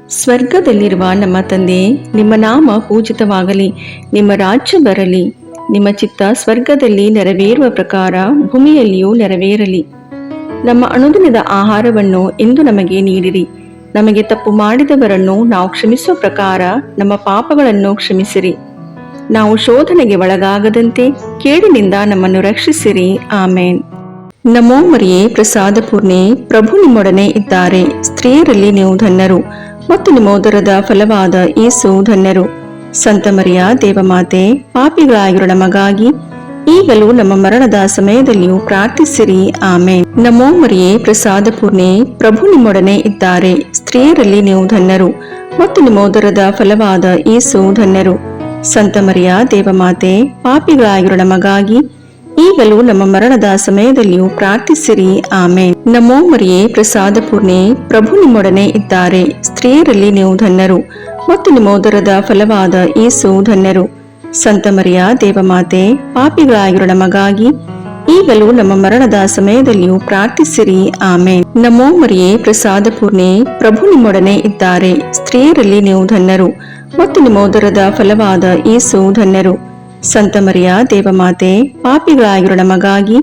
ಸ್ವರ್ಗದಲ್ಲಿರುವ ನಮ್ಮ ತಂದೆಯೇ, ನಿಮ್ಮ ನಾಮ ಪೂಜಿತವಾಗಲಿ, ನಿಮ್ಮ ರಾಜ್ಯ ಬರಲಿ, ನಿಮ್ಮ ಚಿತ್ತ ಸ್ವರ್ಗದಲ್ಲಿ ನೆರವೇರುವ ಪ್ರಕಾರ ಭೂಮಿಯಲ್ಲಿಯೂ ನೆರವೇರಲಿ. ನಮ್ಮ ಅನುದಿನದ ಆಹಾರವನ್ನು ಇಂದು ನಮಗೆ ನೀಡಿರಿ. ನಮಗೆ ತಪ್ಪು ಮಾಡಿದವರನ್ನು ನಾವು ಕ್ಷಮಿಸುವ ಪ್ರಕಾರ ನಮ್ಮ ಪಾಪಗಳನ್ನು ಕ್ಷಮಿಸಿರಿ. ನಾವು ಶೋಧನೆಗೆ ಒಳಗಾಗದಂತೆ ಕೇಡಿನಿಂದ ನಮ್ಮನ್ನು ರಕ್ಷಿಸಿರಿ. ಆಮೇನ್. ನಮೋ ಮರಿಯೇ, ಪ್ರಸಾದ ಪೂರ್ಣೆ, ಪ್ರಭು ನಿಮ್ಮೊಡನೆ ಇದ್ದಾರೆ. ಸ್ತ್ರೀಯರಲ್ಲಿ ನೀವು ಧನ್ಯರು ಮತ್ತು ನಿಮ್ಮ ಉದರದ ಫಲವಾದ ಯೇಸು ಧನ್ಯರು. ಸಂತ ಮರಿಯ ದೇವಮಾತೆ, ಪಾಪಿಗಳಾಗಿರೋ ನಮಗಾಗಿ ಈಗಲೂ ನಮ್ಮ ಮರಣದ ಸಮಯದಲ್ಲಿಯೂ ಪ್ರಾರ್ಥಿಸಿರಿ. ಆಮೇನ್. ನಮೋ ಮರಿಯೇ, ಪ್ರಸಾದ ಪೂರ್ಣೆ, ಪ್ರಭು ನಿಮ್ಮೊಡನೆ ಇದ್ದಾರೆ. ಸ್ತ್ರೀಯರಲ್ಲಿ ನೀವು ಧನ್ಯರು ಮತ್ತು ನಿಮ್ಮ ಉದರದ ಫಲವಾದ ಯೇಸು ಧನ್ಯರು. ಸಂತ ಮರಿಯ ದೇವಮಾತೆ, ಪಾಪಿಗಳಾಗಿರೋ ನಮಗಾಗಿ ಈಗಲೂ ನಮ್ಮ ಮರಣದ ಸಮಯದಲ್ಲಿಯೂ ಪ್ರಾರ್ಥಿಸಿರಿ. ಆಮೇನ್. ನಮೋ ಮರಿಯೇ, ಪ್ರಸಾದ ಪೂರ್ಣೆ, ಪ್ರಭು ನಿಮ್ಮೊಡನೆ ಇದ್ದಾರೆ. ಸ್ತ್ರೀಯರಲ್ಲಿ ನೀವು ಧನ್ಯರು ಮತ್ತು ನಿಮ್ಮ ಉದರದ ಫಲವಾದ ಯೇಸು ಧನ್ಯರು. ಸಂತ ಮರಿಯ ದೇವಮಾತೆ, ಪಾಪಿಗಳಾಗಿರೋ ನಮಗಾಗಿ ಈಗಲೂ ನಮ್ಮ ಮರಣದ ಸಮಯದಲ್ಲಿಯೂ ಪ್ರಾರ್ಥಿಸಿರಿ. ಆಮೇನ್. ನಮೋ ಮರಿಯೇ, ಪ್ರಸಾದ ಪೂರ್ಣೆ, ಪ್ರಭು ನಿಮ್ಮೊಡನೆ ಇದ್ದಾರೆ. ಸ್ತ್ರೀಯರಲ್ಲಿ ನೀವು ಧನ್ಯರು ಮತ್ತು ನಿಮ್ಮ ಉದರದ ಫಲವಾದ ಯೇಸು ಧನ್ಯರು. ಸಂತ ಮರಿಯ ದೇವಮಾತೆ, ಪಾಪಿಗಳಾಗಿರೋ ನಮಗಾಗಿ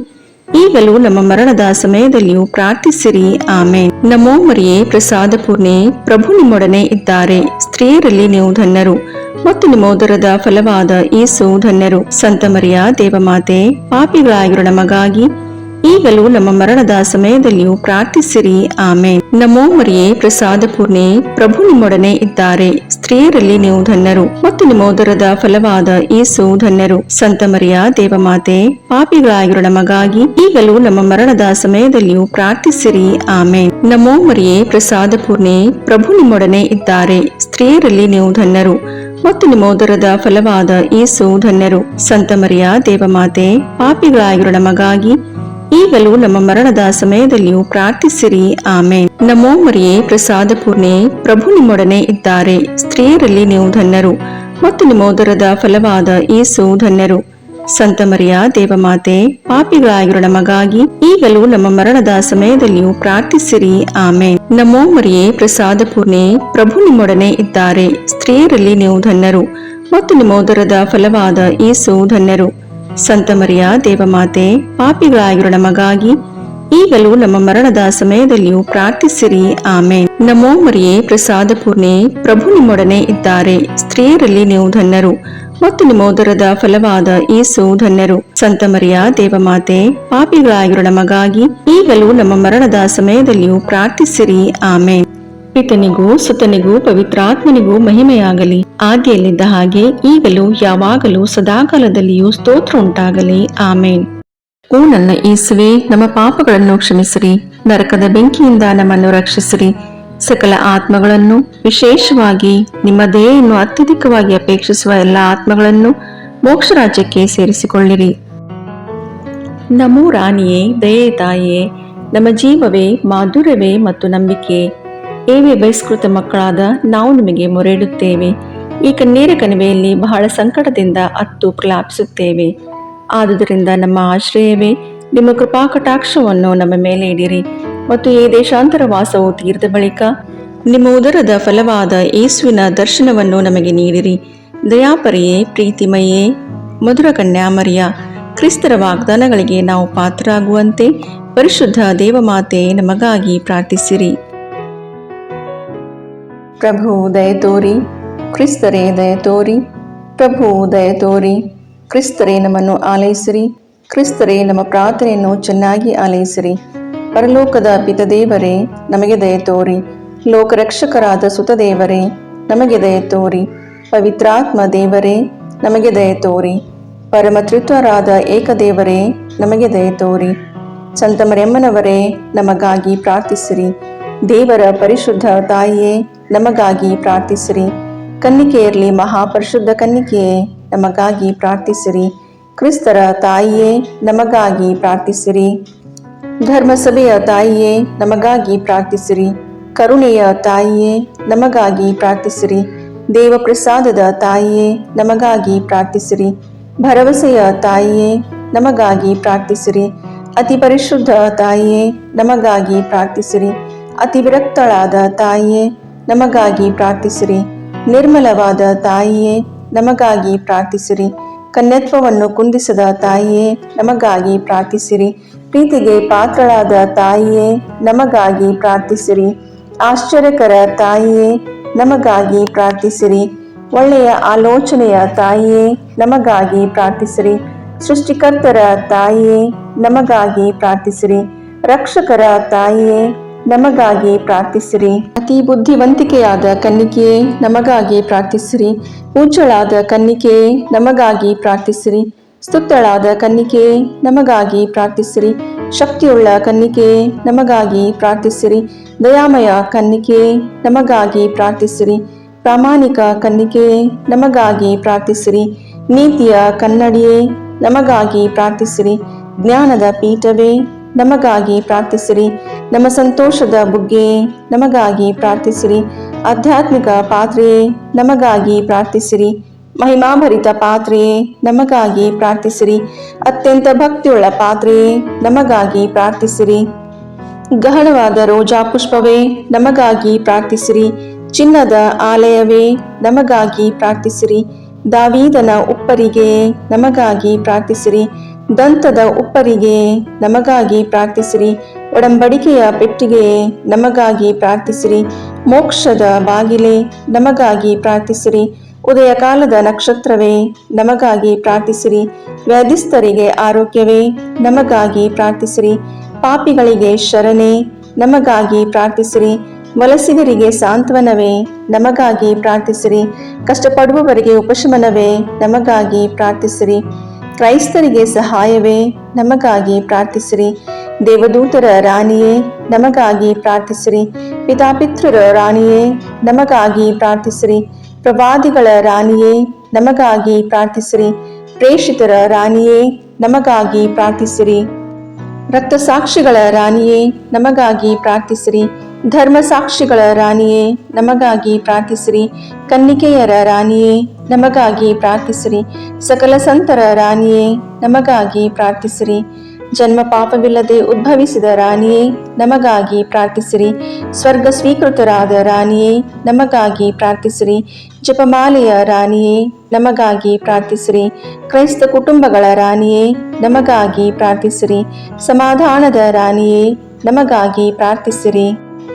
ಈಗಲೂ ನಮ್ಮ ಮರಣದ ಸಮಯದಲ್ಲಿಯೂ ಪ್ರಾರ್ಥಿಸಿರಿ. ಆಮೇನ್. ನಮೋ ಮರಿಯೇ, ಪ್ರಸಾದ ಪೂರ್ಣೆ, ಪ್ರಭು ನಿಮ್ಮೊಡನೆ ಇದ್ದಾರೆ. ಸ್ತ್ರೀಯರಲ್ಲಿ ನೀವು ಧನ್ಯರು ಮತ್ತು ನಿಮ್ಮ ಉದರದ ಫಲವಾದ ಯೇಸು ಧನ್ಯರು. ಸಂತ ಮರಿಯ ದೇವಮಾತೆ, ಪಾಪಿಗಳಾಗಿರೋ ನಮಗಾಗಿ ಈಗಲೂ ನಮ್ಮ ಮರಣದ ಸಮಯದಲ್ಲಿಯೂ ಪ್ರಾರ್ಥಿಸಿರಿ. ಆಮೇನ್. ನಮೋ ಮರಿಯೇ, ಪ್ರಸಾದ ಪೂರ್ಣೆ, ಪ್ರಭು ನಿಮ್ಮೊಡನೆ ಇದ್ದಾರೆ. ಸ್ತ್ರೀಯರಲ್ಲಿ ನೀವು ಧನ್ಯರು ಮತ್ತು ನಿಮ್ಮ ಉದರದ ಫಲವಾದ ಯೇಸು ಧನ್ಯರು. ಸಂತ ಮರಿಯ ದೇವಮಾತೆ, ಪಾಪಿಗಳಾಗಿರೋ ನಮಗಾಗಿ ಈಗಲೂ ನಮ್ಮ ಮರಣದ ಸಮಯದಲ್ಲಿಯೂ ಪ್ರಾರ್ಥಿಸಿರಿ. ಆಮೇನ್. ನಮೋ ಮರಿಯೇ, ಪ್ರಸಾದ ಪೂರ್ಣೆ, ಪ್ರಭು ನಿಮ್ಮೊಡನೆ ಇದ್ದಾರೆ. ಸ್ತ್ರೀಯರಲ್ಲಿ ನೀವು ಧನ್ಯರು ಮತ್ತು ನಿಮ್ಮ ಉದರದ ಫಲವಾದ ಯೇಸು ಧನ್ಯರು. ಸಂತ ಮರಿಯ ದೇವಮಾತೆ, ಪಾಪಿಗಳಾಗಿರೋ ನಮಗಾಗಿ ಈಗಲೂ ನಮ್ಮ ಮರಣದ ಸಮಯದಲ್ಲಿಯೂ ಪ್ರಾರ್ಥಿಸಿರಿ. ಆಮೇನ್. ನಮೋ ಮರಿಯೇ, ಪ್ರಸಾದ ಪೂರ್ಣೆ, ಪ್ರಭು ನಿಮ್ಮೊಡನೆ ಇದ್ದಾರೆ. ಸ್ತ್ರೀಯರಲ್ಲಿ ನೀವು ಧನ್ಯರು ಮತ್ತು ನಿಮ್ಮ ಉದರದ ಫಲವಾದ ಯೇಸು ಧನ್ಯರು. ಸಂತ ಮರಿಯ ದೇವಮಾತೆ, ಪಾಪಿಗಳಾಗಿರೋ ನಮಗಾಗಿ ಈಗಲೂ ನಮ್ಮ ಮರಣದ ಸಮಯದಲ್ಲಿಯೂ ಪ್ರಾರ್ಥಿಸಿರಿ. ಆಮೇನ್. ನಮೋ ಮರಿಯೇ, ಪ್ರಸಾದ ಪೂರ್ಣೆ, ಪ್ರಭು ನಿಮ್ಮೊಡನೆ ಇದ್ದಾರೆ. ಸ್ತ್ರೀಯರಲ್ಲಿ ನೀವು ಧನ್ಯರು ಮತ್ತು ನಿಮ್ಮ ಉದರದ ಫಲವಾದ ಯೇಸು ಧನ್ಯರು. ಸಂತ ಮರಿಯ ದೇವಮಾತೆ, ಪಾಪಿಗಳಾಗಿರೋ ನಮಗಾಗಿ ಈಗಲೂ ನಮ್ಮ ಮರಣದ ಸಮಯದಲ್ಲಿಯೂ ಪ್ರಾರ್ಥಿಸಿರಿ. ಆಮೇನ್. ನಮೋ ಮರಿಯೇ, ಪ್ರಸಾದ ಪೂರ್ಣೆ, ಪ್ರಭು ನಿಮ್ಮೊಡನೆ ಇದ್ದಾರೆ. ಸ್ತ್ರೀಯರಲ್ಲಿ ನೀವು ಧನ್ಯರು ಮತ್ತು ನಿಮ್ಮ ಉದರದ ಫಲವಾದ ಯೇಸು ಧನ್ಯರು. ಸಂತ ಮರಿಯ ದೇವಮಾತೆ, ಪಾಪಿಗಳಾಗಿರೋ ನಮಗಾಗಿ ಈಗಲೂ ನಮ್ಮ ಮರಣದ ಸಮಯದಲ್ಲಿಯೂ ಪ್ರಾರ್ಥಿಸಿರಿ. ಆಮೇನ್. ಪಿತನಿಗೂ ಸುತನಿಗೂ ಪವಿತ್ರಾತ್ಮನಿಗೂ ಮಹಿಮೆಯಾಗಲಿ, ಆದಿಯಲ್ಲಿದ್ದ ಹಾಗೆ ಈಗಲೂ ಯಾವಾಗಲೂ ಸದಾಕಾಲದಲ್ಲಿಯೂ ಸ್ತೋತ್ರ ಉಂಟಾಗಲಿ. ಆಮೇನ್. ಓ ನನ್ನ ಯೇಸುವೆ, ನಮ್ಮ ಪಾಪಗಳನ್ನು ಕ್ಷಮಿಸಿರಿ, ನರಕದ ಬೆಂಕಿಯಿಂದ ನಮ್ಮನ್ನು ರಕ್ಷಿಸಿರಿ, ಸಕಲ ಆತ್ಮಗಳನ್ನು, ವಿಶೇಷವಾಗಿ ನಿಮ್ಮ ದಯೆಯನ್ನು ಅತ್ಯಧಿಕವಾಗಿ ಅಪೇಕ್ಷಿಸುವ ಎಲ್ಲ ಆತ್ಮಗಳನ್ನು ಮೋಕ್ಷ ರಾಜ್ಯಕ್ಕೆ ಸೇರಿಸಿಕೊಳ್ಳಿರಿ. ನಮೋ ರಾಣಿಯೇ, ದಯೆ ತಾಯಿಯೇ, ನಮ್ಮ ಜೀವವೇ, ಮಾಧುರ್ಯವೇ ಮತ್ತು ನಂಬಿಕೆ, ಏವೇ ಬಹಿಷ್ಕೃತ ಮಕ್ಕಳಾದ ನಾವು ನಿಮಗೆ ಮೊರೆಯಿಡುತ್ತೇವೆ. ಈ ಕಣ್ಣೀರ ಕಣಿವೆಯಲ್ಲಿ ಬಹಳ ಸಂಕಟದಿಂದ ಅತ್ತು ಪ್ರಲಾಪಿಸುತ್ತೇವೆ. ಆದುದರಿಂದ ನಮ್ಮ ಆಶ್ರಯವೇ, ನಿಮ್ಮ ಕೃಪಾ ಕಟಾಕ್ಷವನ್ನು ನಮ್ಮ ಮೇಲೆ ಇಡಿರಿ ಮತ್ತು ಈ ದೇಶಾಂತರ ವಾಸವು ತೀರಿದ ಬಳಿಕ ನಿಮ್ಮ ಉದರದ ಫಲವಾದ ಯೇಸುವಿನ ದರ್ಶನವನ್ನು ನಮಗೆ ನೀಡಿರಿ. ದಯಾಪರಿಯೇ, ಪ್ರೀತಿಮಯೇ, ಮಧುರ ಕನ್ಯಾಮರಿಯ, ಕ್ರಿಸ್ತರ ವಾಗ್ದಾನಗಳಿಗೆ ನಾವು ಪಾತ್ರರಾಗುವಂತೆ ಪರಿಶುದ್ಧ ದೇವಮಾತೆ ನಮಗಾಗಿ ಪ್ರಾರ್ಥಿಸಿರಿ. ಪ್ರಭು ದಯ ತೋರಿ, ಕ್ರಿಸ್ತರೇ ದಯ ತೋರಿ, ಪ್ರಭು ದಯ ತೋರಿ, ಕ್ರಿಸ್ತರೇ ನಮ್ಮನ್ನು ಆಲೈಸಿರಿ, ಕ್ರಿಸ್ತರೇ ನಮ್ಮ ಪ್ರಾರ್ಥನೆಯನ್ನು ಚೆನ್ನಾಗಿ ಆಲೈಸಿರಿ. ಪರಲೋಕದ ಪಿತದೇವರೇ ನಮಗೆ ದಯ ತೋರಿ, ಲೋಕರಕ್ಷಕರಾದ ಸುತದೇವರೇ ನಮಗೆ ದಯ ತೋರಿ, ಪವಿತ್ರಾತ್ಮ ದೇವರೇ ನಮಗೆ ದಯ ತೋರಿ, ಪರಮತ್ರಿತ್ವರಾದ ಏಕದೇವರೇ ನಮಗೆ ದಯ ತೋರಿ. ಸಂತ ಮರಿಯಮ್ಮನವರೇ ನಮಗಾಗಿ ಪ್ರಾರ್ಥಿಸಿರಿ. ದೇವರ ಪರಿಶುದ್ಧ ತಾಯಿಯೇ ನಮಗಾಗಿ ಪ್ರಾರ್ಥಿಸಿರಿ. ಕನ್ನಿಕೆಯರಲ್ಲಿ ಮಹಾಪರಿಶುದ್ಧ ಕನ್ನಿಕೆಯೇ ನಮಗಾಗಿ ಪ್ರಾರ್ಥಿಸಿರಿ. ಕ್ರಿಸ್ತರ ತಾಯಿಯೇ ನಮಗಾಗಿ ಪ್ರಾರ್ಥಿಸಿರಿ. ಧರ್ಮಸಭೆಯ ತಾಯಿಯೇ ನಮಗಾಗಿ ಪ್ರಾರ್ಥಿಸಿರಿ. ಕರುಣೆಯ ತಾಯಿಯೇ ನಮಗಾಗಿ ಪ್ರಾರ್ಥಿಸಿರಿ. ದೇವಪ್ರಸಾದದ ತಾಯಿಯೇ ನಮಗಾಗಿ ಪ್ರಾರ್ಥಿಸಿರಿ. ಭರವಸೆಯ ತಾಯಿಯೇ ನಮಗಾಗಿ ಪ್ರಾರ್ಥಿಸಿರಿ. ಅತಿ ಪರಿಶುದ್ಧ ತಾಯಿಯೇ ನಮಗಾಗಿ ಪ್ರಾರ್ಥಿಸಿರಿ. ಅತಿ ವಿರಕ್ತಳಾದ ತಾಯಿಯೇ ನಮಗಾಗಿ ಪ್ರಾರ್ಥಿಸಿರಿ. ನಿರ್ಮಲವಾದ ತಾಯಿಯೇ ನಮಗಾಗಿ ಪ್ರಾರ್ಥಿಸಿರಿ. ಕನ್ಯತ್ವವನ್ನು ಕುಂದಿಸದ ತಾಯಿಯೇ ನಮಗಾಗಿ ಪ್ರಾರ್ಥಿಸಿರಿ. ಪ್ರೀತಿಗೆ ಪಾತ್ರಳಾದ ತಾಯಿಯೇ ನಮಗಾಗಿ ಪ್ರಾರ್ಥಿಸಿರಿ. ಆಶ್ಚರ್ಯಕರ ತಾಯಿಯೇ ನಮಗಾಗಿ ಪ್ರಾರ್ಥಿಸಿರಿ. ಒಳ್ಳೆಯ ಆಲೋಚನೆಯ ತಾಯಿಯೇ ನಮಗಾಗಿ ಪ್ರಾರ್ಥಿಸಿರಿ. ಸೃಷ್ಟಿಕರ್ತರ ತಾಯಿಯೇ ನಮಗಾಗಿ ಪ್ರಾರ್ಥಿಸಿರಿ. ರಕ್ಷಕರ ತಾಯಿಯೇ ನಮಗಾಗಿ ಪ್ರಾರ್ಥಿಸಿರಿ. ಅತಿ ಬುದ್ಧಿವಂತಿಕೆಯಾದ ಕನ್ನಿಕೆಯೇ ನಮಗಾಗಿ ಪ್ರಾರ್ಥಿಸಿರಿ. ಪೂಜ್ಯಳಾದ ಕನ್ನಿಕೆಯೇ ನಮಗಾಗಿ ಪ್ರಾರ್ಥಿಸಿರಿ. ಸ್ತುತ್ಯಳಾದ ಕನ್ನಿಕೆಯೇ ನಮಗಾಗಿ ಪ್ರಾರ್ಥಿಸಿರಿ. ಶಕ್ತಿಯುಳ್ಳ ಕನ್ನಿಕೆಯೇ ನಮಗಾಗಿ ಪ್ರಾರ್ಥಿಸಿರಿ. ದಯಾಮಯ ಕನ್ನಿಕೆಯೇ ನಮಗಾಗಿ ಪ್ರಾರ್ಥಿಸಿರಿ. ಪ್ರಾಮಾಣಿಕ ಕನ್ನಿಕೆಯೇ ನಮಗಾಗಿ ಪ್ರಾರ್ಥಿಸಿರಿ. ನೀತಿಯ ಕನ್ನಡಿಯೇ ನಮಗಾಗಿ ಪ್ರಾರ್ಥಿಸಿರಿ. ಜ್ಞಾನದ ಪೀಠವೇ ನಮಗಾಗಿ ಪ್ರಾರ್ಥಿಸಿರಿ. ನಮ್ಮ ಸಂತೋಷದ ಬುಗ್ಗೆಯೇ ನಮಗಾಗಿ ಪ್ರಾರ್ಥಿಸಿರಿ. ಆಧ್ಯಾತ್ಮಿಕ ಪಾತ್ರೆಯೇ ನಮಗಾಗಿ ಪ್ರಾರ್ಥಿಸಿರಿ. ಮಹಿಮಾಭರಿತ ಪಾತ್ರೆಯೇ ನಮಗಾಗಿ ಪ್ರಾರ್ಥಿಸಿರಿ. ಅತ್ಯಂತ ಭಕ್ತಿಯುಳ್ಳ ಪಾತ್ರೆಯೇ ನಮಗಾಗಿ ಪ್ರಾರ್ಥಿಸಿರಿ. ಗಹನವಾದ ರೋಜಾ ಪುಷ್ಪವೇ ನಮಗಾಗಿ ಪ್ರಾರ್ಥಿಸಿರಿ. ಚಿನ್ನದ ಆಲಯವೇ ನಮಗಾಗಿ ಪ್ರಾರ್ಥಿಸಿರಿ. ದಾವೀದನ ಉಪ್ಪರಿಗೆಯೇ ನಮಗಾಗಿ ಪ್ರಾರ್ಥಿಸಿರಿ. ದಂತದ ಉಪ್ಪರಿಗೆಯೇ ನಮಗಾಗಿ ಪ್ರಾರ್ಥಿಸಿರಿ. ಒಡಂಬಡಿಕೆಯ ಪೆಟ್ಟಿಗೆಯೇ ನಮಗಾಗಿ ಪ್ರಾರ್ಥಿಸಿರಿ. ಮೋಕ್ಷದ ಬಾಗಿಲೇ ನಮಗಾಗಿ ಪ್ರಾರ್ಥಿಸಿರಿ. ಉದಯ ಕಾಲದ ನಕ್ಷತ್ರವೇ ನಮಗಾಗಿ ಪ್ರಾರ್ಥಿಸಿರಿ. ವ್ಯಾಧಿಸ್ಥರಿಗೆ ಆರೋಗ್ಯವೇ ನಮಗಾಗಿ ಪ್ರಾರ್ಥಿಸಿರಿ. ಪಾಪಿಗಳಿಗೆ ಶರಣೆ ನಮಗಾಗಿ ಪ್ರಾರ್ಥಿಸಿರಿ. ವಲಸಿಗರಿಗೆ ಸಾಂತ್ವನವೇ ನಮಗಾಗಿ ಪ್ರಾರ್ಥಿಸಿರಿ. ಕಷ್ಟಪಡುವವರಿಗೆ ಉಪಶಮನವೇ ನಮಗಾಗಿ ಪ್ರಾರ್ಥಿಸಿರಿ. ಕ್ರೈಸ್ತರಿಗೆ ಸಹಾಯವೇ ನಮಗಾಗಿ ಪ್ರಾರ್ಥಿಸಿರಿ. ದೇವದೂತರ ರಾಣಿಯೇ ನಮಗಾಗಿ ಪ್ರಾರ್ಥಿಸಿರಿ. ಪಿತಾಪಿತೃರ ರಾಣಿಯೇ ನಮಗಾಗಿ ಪ್ರಾರ್ಥಿಸಿರಿ. ಪ್ರವಾದಿಗಳ ರಾಣಿಯೇ ನಮಗಾಗಿ ಪ್ರಾರ್ಥಿಸಿರಿ. ಪ್ರೇಷಿತರ ರಾಣಿಯೇ ನಮಗಾಗಿ ಪ್ರಾರ್ಥಿಸಿರಿ. ರಕ್ತಸಾಕ್ಷಿಗಳ ರಾಣಿಯೇ ನಮಗಾಗಿ ಪ್ರಾರ್ಥಿಸಿರಿ. ಧರ್ಮಸಾಕ್ಷಿಗಳ ರಾಣಿಯೇ ನಮಗಾಗಿ ಪ್ರಾರ್ಥಿಸಿರಿ. ಕನ್ನಿಕೆಯರ ರಾಣಿಯೇ ನಮಗಾಗಿ ಪ್ರಾರ್ಥಿಸಿರಿ. ಸಕಲ ಸಂತರ ರಾಣಿಯೇ ನಮಗಾಗಿ ಪ್ರಾರ್ಥಿಸಿರಿ. ಜನ್ಮ ಪಾಪವಿಲ್ಲದೆ ಉದ್ಭವಿಸಿದ ರಾಣಿಯೇ ನಮಗಾಗಿ ಪ್ರಾರ್ಥಿಸಿರಿ. ಸ್ವರ್ಗ ಸ್ವೀಕೃತರಾದ ರಾಣಿಯೇ ನಮಗಾಗಿ ಪ್ರಾರ್ಥಿಸಿರಿ. ಜಪಮಾಲೆಯ ರಾಣಿಯೇ ನಮಗಾಗಿ ಪ್ರಾರ್ಥಿಸಿರಿ. ಕ್ರೈಸ್ತ ಕುಟುಂಬಗಳ ರಾಣಿಯೇ ನಮಗಾಗಿ ಪ್ರಾರ್ಥಿಸಿರಿ. ಸಮಾಧಾನದ ರಾಣಿಯೇ ನಮಗಾಗಿ ಪ್ರಾರ್ಥಿಸಿರಿ.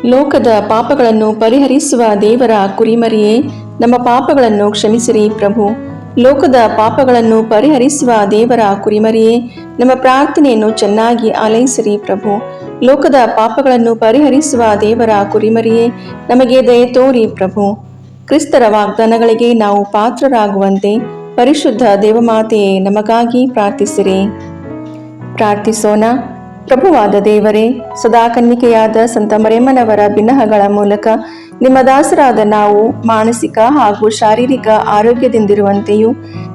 ಲೋಕದ ಪಾಪಗಳನ್ನು ಪರಿಹರಿಸುವ ದೇವರ ಕುರಿಮರಿಯೇ ನಮ್ಮ ಪಾಪಗಳನ್ನು ಕ್ಷಮಿಸಿರಿ ಪ್ರಭು. ಲೋಕದ ಪಾಪಗಳನ್ನು ಪರಿಹರಿಸುವ ದೇವರ ಕುರಿಮರಿಯೇ ನಮ್ಮ ಪ್ರಾರ್ಥನೆಯನ್ನು ಚೆನ್ನಾಗಿ ಆಲೈಸಿರಿ ಪ್ರಭು. ಲೋಕದ ಪಾಪಗಳನ್ನು ಪರಿಹರಿಸುವ ದೇವರ ಕುರಿಮರಿಯೇ ನಮಗೆ ದಯೆ ತೋರಿ ಪ್ರಭು. ಕ್ರಿಸ್ತರ ವಾಗ್ದಾನಗಳಿಗೆ ನಾವು ಪಾತ್ರರಾಗುವಂತೆ ಪರಿಶುದ್ಧ ದೇವಮಾತೆಯೇ ನಮಗಾಗಿ ಪ್ರಾರ್ಥಿಸಿರಿ. ಪ್ರಾರ್ಥಿಸೋಣ. ಪ್ರಭುವಾದ ದೇವರೇ, ಸದಾ ಕನ್ನಿಕೆಯಾದ ಸಂತ ಮರಿಯಮ್ಮನವರ ಬಿನ್ನಹಗಳ ಮೂಲಕ ನಿಮ್ಮ ದಾಸರಾದ ನಾವು ಮಾನಸಿಕ ಹಾಗೂ ಶಾರೀರಿಕ ಆರೋಗ್ಯದಿಂದಿರುವಂತೆಯೂ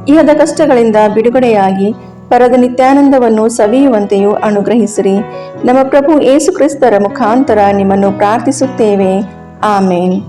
ಇಹದ ಕಷ್ಟಗಳಿಂದ ಬಿಡುಗಡೆಯಾಗಿ ಪರದ ನಿತ್ಯಾನಂದವನ್ನು ಸವಿಯುವಂತೆಯೂ ಅನುಗ್ರಹಿಸಿರಿ. ನಮ್ಮ ಪ್ರಭು ಯೇಸು ಕ್ರಿಸ್ತರ ಮುಖಾಂತರ ನಿಮ್ಮನ್ನು ಪ್ರಾರ್ಥಿಸುತ್ತೇವೆ. ಆಮೇನ್.